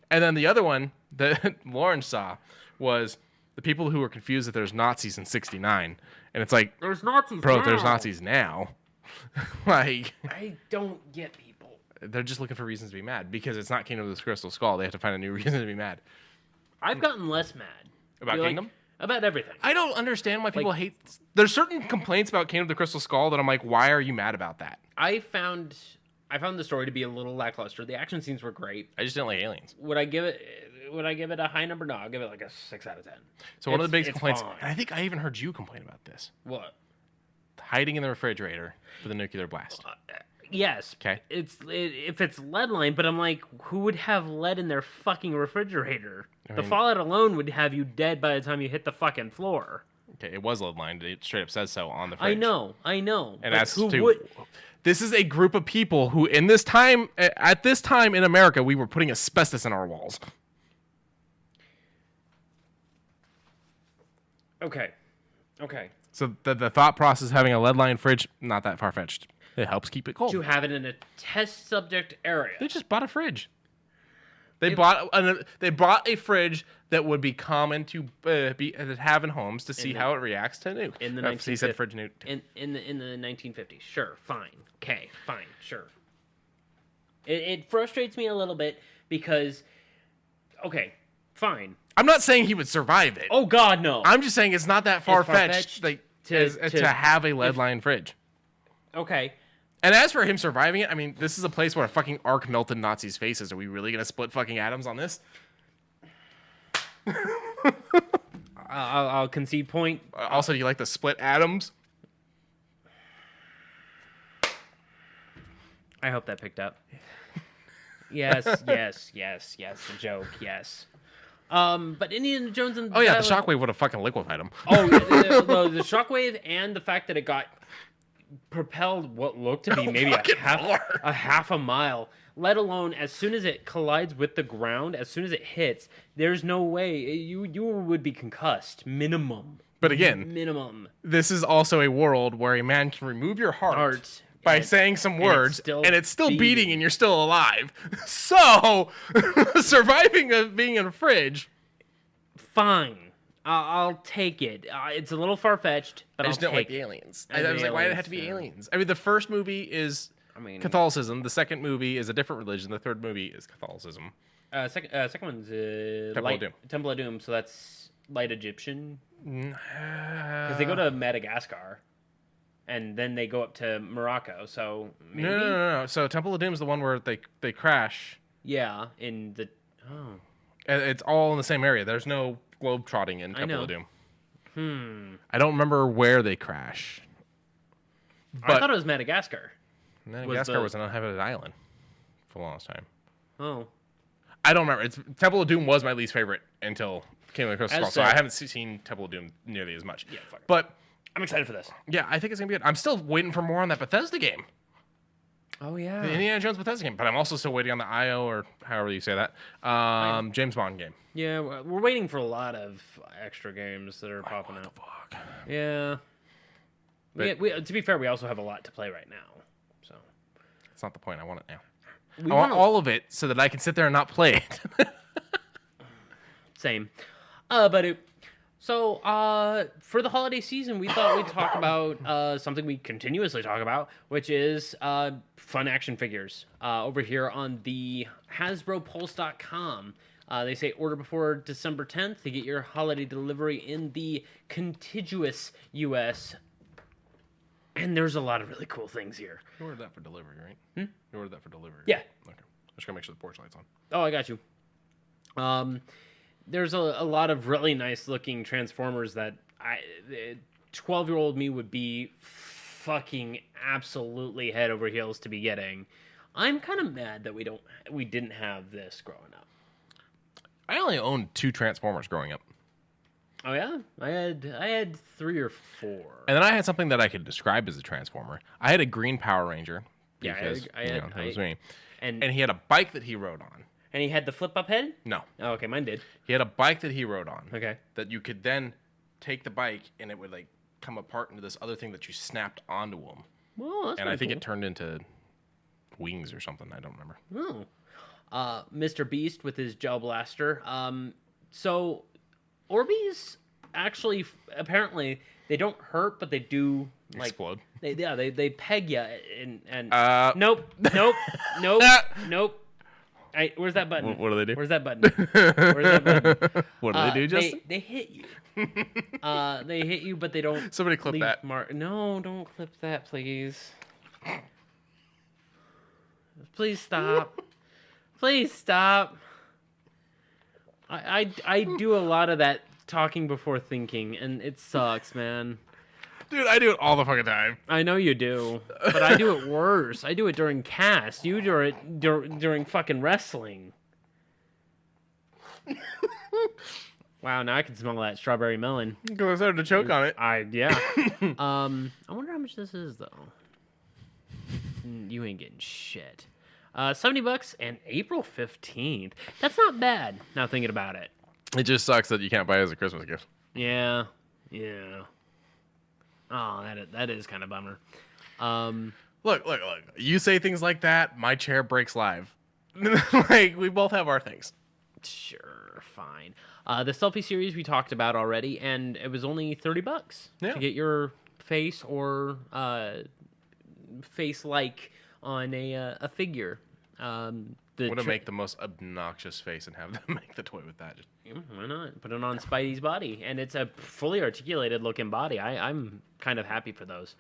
And then the other one that Lauren saw was the people who were confused that there's Nazis in 1969. And it's like, there's Nazis bro, now. there's Nazis now. Like, I don't get people. They're just looking for reasons to be mad because it's not Kingdom of the Crystal Skull. They have to find a new reason to be mad. I've gotten less mad. About Kingdom? About everything. I don't understand why people hate... There's certain complaints about Kingdom of the Crystal Skull that I'm like, why are you mad about that? I found the story to be a little lackluster. The action scenes were great. I just didn't like aliens. Would I give it a high number? No, I'll give it like a 6 out of 10. So one of the biggest complaints, fine. and I think I even heard you complain about this. What? Hiding in the refrigerator for the nuclear blast. Yes. Okay. If it's lead line, but I'm like, who would have lead in their fucking refrigerator? The mean, fallout alone would have you dead by the time you hit the fucking floor. Okay, it was lead lined. It straight up says so on the fridge. I know. And that's This is a group of people who, at this time in America, we were putting asbestos in our walls. Okay. So the thought process of having a lead-lined fridge, not that far-fetched. It helps keep it cold. To have it in a test subject area. They just bought a fridge. They bought a fridge that would be common to have in homes to see how it reacts to nuke. In the He said fridge nuke. In the 1950s. Sure, fine. Okay, fine, sure. It frustrates me a little bit because, okay, fine. I'm not saying he would survive it. Oh God, no. I'm just saying it's not that far-fetched to to have a lead-lined fridge. Okay. And as for him surviving it, I mean, this is a place where a fucking arc melted Nazis' faces. Are we really going to split fucking atoms on this? I'll concede point. Also, do you like the split atoms? I hope that picked up. Yes. The joke, yes. But Indiana Jones and... Oh, yeah, the shockwave would have fucking liquefied him. Oh, the shockwave and the fact that it got propelled what looked to be maybe a half a mile, let alone as soon as it collides with the ground, as soon as it hits, there's no way you would be concussed, minimum. But again, this is also a world where a man can remove your heart by saying some words, and it's still beating and you're still alive. So, surviving being in a fridge... Fine. I'll take it. It's a little far-fetched, but I just don't like aliens. I was like, why did it have to be aliens? I mean, the first movie is Catholicism. The second movie is a different religion. The third movie is Catholicism. Second one's Temple of Doom. So that's light Egyptian. Because they go to Madagascar, and then they go up to Morocco. So maybe? No. So Temple of Doom is the one where they crash. Yeah, in the It's all in the same area. There's no globe-trotting in Temple of Doom. I don't remember where they crash. But I thought it was Madagascar. Madagascar was an uninhabited island for the longest time. Oh. I don't remember. Temple of Doom was my least favorite until Kingdom of the Crystal Skull, so I haven't seen Temple of Doom nearly as much. Yeah, but I'm excited for this. Yeah, I think it's going to be good. I'm still waiting for more on that Bethesda game. Oh, yeah. The Indiana Jones Bethesda game. But I'm also still waiting on the IO, or however you say that, James Bond game. Yeah, we're waiting for a lot of extra games that are popping up. What the fuck? Yeah. But, to be fair, we also have a lot to play right now. So that's not the point. I want it now. I want all of it so that I can sit there and not play it. Same. So, for the holiday season, we thought we'd talk about something we continuously talk about, which is fun action figures. Over here on the HasbroPulse.com, they say order before December 10th to get your holiday delivery in the contiguous U.S., and there's a lot of really cool things here. You ordered that for delivery, right? You ordered that for delivery, right? Yeah. Okay. I'm just going to make sure the porch light's on. Oh, I got you. There's a lot of really nice looking Transformers that 12-year-old me would be fucking absolutely head over heels to be getting. I'm kind of mad that we didn't have this growing up. I only owned 2 Transformers growing up. Oh yeah, I had 3 or 4. And then I had something that I could describe as a Transformer. I had a green Power Ranger. Because, that was me. And he had a bike that he rode on. And he had the flip-up head? No. Oh, okay, mine did. He had a bike that he rode on. Okay. That you could then take the bike and it would like come apart into this other thing that you snapped onto him. Well, that's I think it turned into wings or something. I don't remember. Oh. Mr. Beast with his gel blaster. So Orbeez actually apparently they don't hurt, but they do like explode. They peg you and nope. Where's that button? What do they do? Where's that button? What do they do, Justin? They hit you. They hit you, but they don't. Somebody clip that. No, don't clip that, please. Please stop. Please stop. I do a lot of that talking before thinking, and it sucks, man. Dude, I do it all the fucking time. I know you do, but I do it worse. I do it during cast. You do it during fucking wrestling. Wow, now I can smell that strawberry melon. Because I started to choke on it. Yeah. I wonder how much this is, though. You ain't getting shit. $70 and April 15th. That's not bad, now thinking about it. It just sucks that you can't buy it as a Christmas gift. Yeah. Oh, that is kind of bummer. Look. You say things like that, my chair breaks live. Like, we both have our things. Sure, fine. The selfie series we talked about already, and it was only $30 to get your face or face-like on a figure. Would make the most obnoxious face and have them make the toy with that. Why not? Put it on Spidey's body. And it's a fully articulated looking body. I'm kind of happy for those.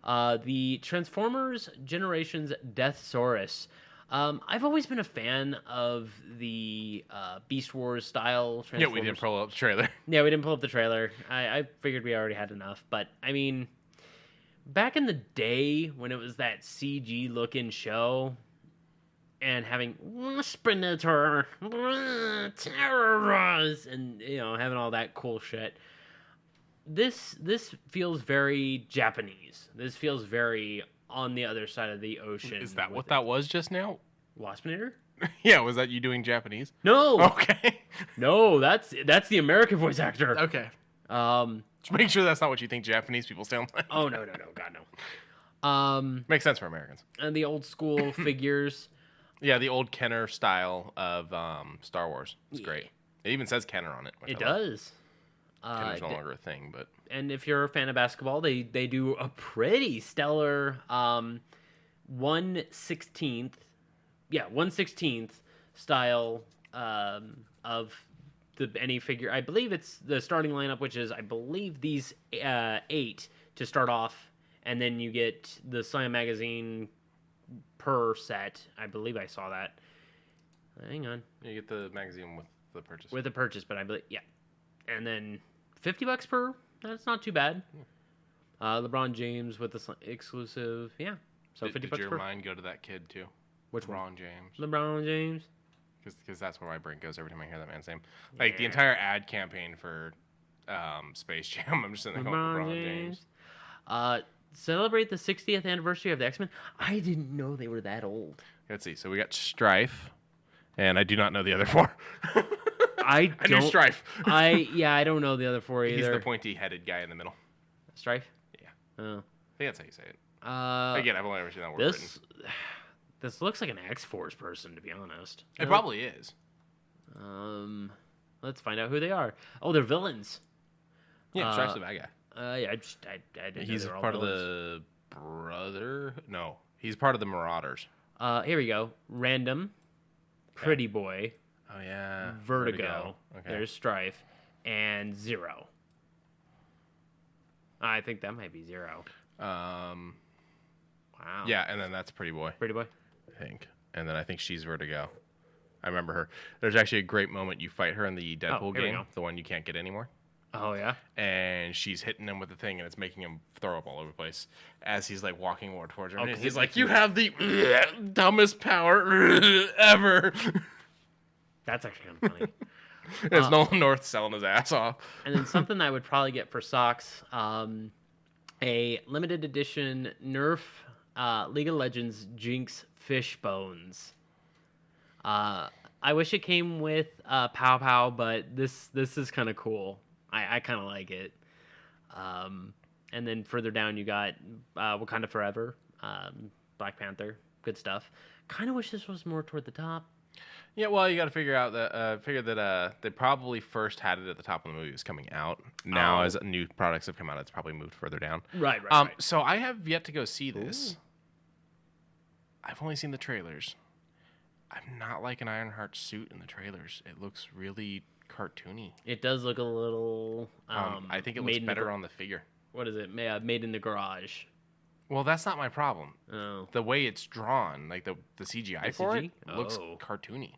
The Transformers Generations Deathsaurus. I've always been a fan of the Beast Wars style Transformers. Yeah, we didn't pull up the trailer. Yeah, we didn't pull up the trailer. I figured we already had enough. But, I mean, back in the day when it was that CG-looking show... and having Spinator terrorize and having all that cool shit. This feels very Japanese. This feels very on the other side of the ocean. Is that what that was just now? Waspinator? Yeah, was that you doing Japanese? No. Okay. No, that's the American voice actor. Okay. Just make sure that's not what you think Japanese people sound like. Oh no, God no. Makes sense for Americans. And the old school figures. Yeah, the old Kenner style of Star Wars. It's great. It even says Kenner on it. It does. Kenner's no longer a thing, but... And if you're a fan of basketball, they do a pretty stellar 1/16th style of any figure. I believe it's the starting lineup, which is, I believe, these 8 to start off, and then you get the Slam magazine... per set. I believe I saw that. Hang on. You get the magazine with the purchase. With the purchase, but I believe, yeah. And then $50 per. That's not too bad. LeBron James with the exclusive. Yeah. So $50 did per. Did your mind go to that kid too? Which LeBron one? James. LeBron James. Because that's where my brain goes every time I hear that man's name. Like the entire ad campaign for Space Jam. I'm just sitting there going, LeBron James. Celebrate the 60th anniversary of the X-Men. I didn't know they were that old. Let's see. So we got Strife, and I do not know the other 4. I knew Strife. I don't know the other 4 either. He's the pointy-headed guy in the middle. Strife? Yeah. Oh. I think that's how you say it. Again, I've only ever seen that word written. This looks like an X-Force person, to be honest. It probably is. Let's find out who they are. Oh, they're villains. Yeah, Strife's the bad guy. I didn't He's know they were all part villains. of the brother. No, he's part of the Marauders. Here we go. Random, Pretty Boy, Oh yeah, Vertigo. Okay. There's Strife, and Zero. I think that might be Zero. Wow. Yeah, and then that's Pretty Boy. Pretty Boy. I think, and then I think she's Vertigo. I remember her. There's actually a great moment. You fight her in the Deadpool game, the one you can't get anymore. Oh, yeah? And she's hitting him with the thing, and it's making him throw up all over the place as he's, like, walking more towards her. Oh, And 'cause he's like, you have the dumbest power ever. That's actually kind of funny. It's Nolan North selling his ass off. And then something I would probably get for socks, a limited edition Nerf League of Legends Jinx Fish Bones. I wish it came with Pow Pow, but this is kind of cool. I kind of like it. And then further down you got Wakanda Forever, Black Panther, good stuff. Kind of wish this was more toward the top. Yeah, well, you got to figure out that they probably first had it at the top when the movie was coming out. Now, as new products have come out, it's probably moved further down. Right. So I have yet to go see this. Ooh. I've only seen the trailers. I'm not liking Ironheart's suit in the trailers. It looks really cartoony. It does look a little. I think it looks better on the figure. What is it? Made in the garage. Well, that's not my problem. Oh. The way it's drawn, like the CGI for it, looks cartoony.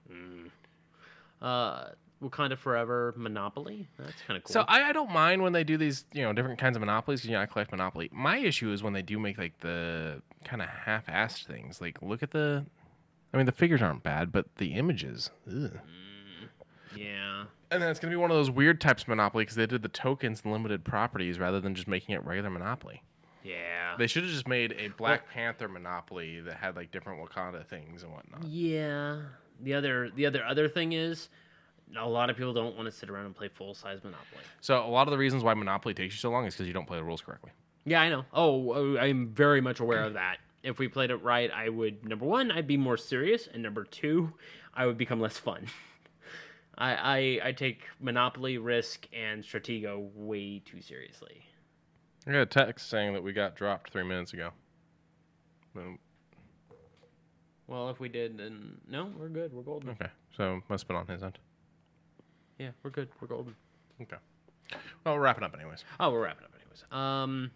Wakanda Forever Monopoly. That's kind of cool. So I don't mind when they do these, different kinds of Monopolies, because I collect Monopoly. My issue is when they do make like the kind of half-assed things. Like look at the figures aren't bad, but the images. Ugh. Yeah. And then it's going to be one of those weird types of Monopoly because they did the tokens and limited properties rather than just making it regular Monopoly. Yeah. They should have just made a Black Panther Monopoly that had like different Wakanda things and whatnot. Yeah. The other thing is a lot of people don't want to sit around and play full-size Monopoly. So a lot of the reasons why Monopoly takes you so long is because you don't play the rules correctly. Yeah, I know. Oh, I'm very much aware of that. If we played it right, I would, number one, I'd be more serious, and number two, I would become less fun. I take Monopoly, Risk, and Stratego way too seriously. I got a text saying that we got dropped 3 minutes ago. Boom. Well, if we did, then no, we're good. We're golden. Okay, so must have been on his end. Yeah, we're good. We're golden. Okay. Well, we're wrapping up anyways. Oh, we're wrapping up anyways.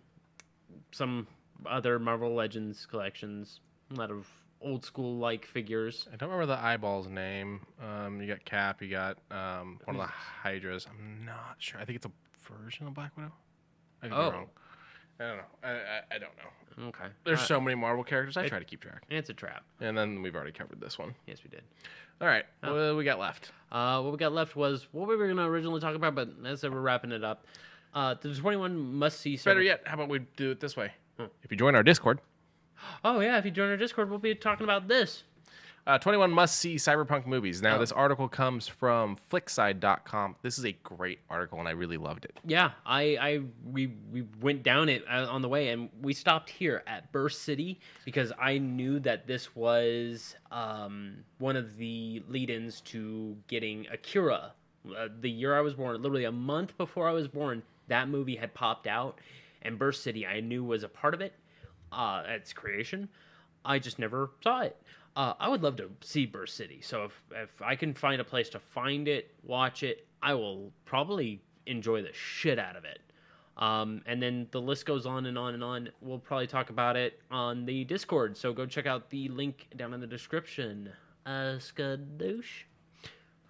Some other Marvel Legends collections. A lot of old school like figures. I don't remember the eyeball's name. You got Cap. You got one of the Hydras. I'm not sure. I think it's a version of Black Widow. I could be wrong. I don't know. I don't know. Okay. There's so many Marvel characters. I try to keep track. It's a trap. And then we've already covered this one. Yes, we did. All right. What do we got left? What we got left was what we were going to originally talk about, but as I said, we're wrapping it up. The 21 must-see... Better yet, how about we do it this way? If you join our Discord... Oh, yeah, if you join our Discord, we'll be talking about this. 21 must-see cyberpunk movies. Now, this article comes from flickside.com. This is a great article, and I really loved it. Yeah, we went down it on the way, and we stopped here at Burst City because I knew that this was one of the lead-ins to getting Akira. The year I was born, literally a month before I was born, that movie had popped out, and Burst City I knew was a part of it, its creation. I just never saw it. I would love to see Burst City, so if I can find a place to find it, watch it, I will probably enjoy the shit out of it. And then the list goes on and on and on. We'll probably talk about it on the Discord, so go check out the link down in the description. Skadoosh.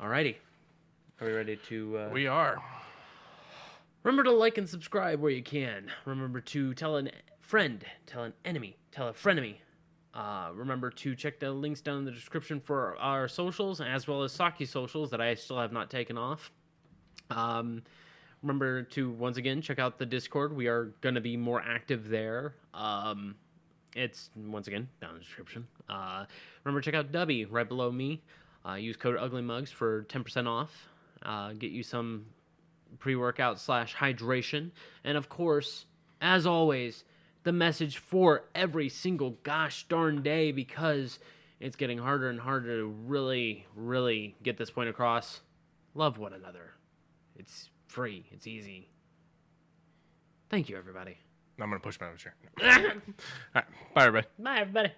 Alrighty. Are we ready to... We are. Remember to like and subscribe where you can. Remember to tell a friend, tell an enemy, tell a frenemy. Remember to check the links down in the description for our socials, as well as Socky's socials that I still have not taken off. Remember to, once again, check out the Discord. We are going to be more active there. It's, once again, down in the description. Remember to check out Dubby right below me. Use code UglyMugs for 10% off. Get you some pre-workout / hydration. And, of course, as always, the message for every single gosh darn day, because it's getting harder and harder to really, really get this point across. Love one another. It's free. It's easy. Thank you, everybody. I'm going to push my other chair. All right. Bye, everybody. Bye, everybody.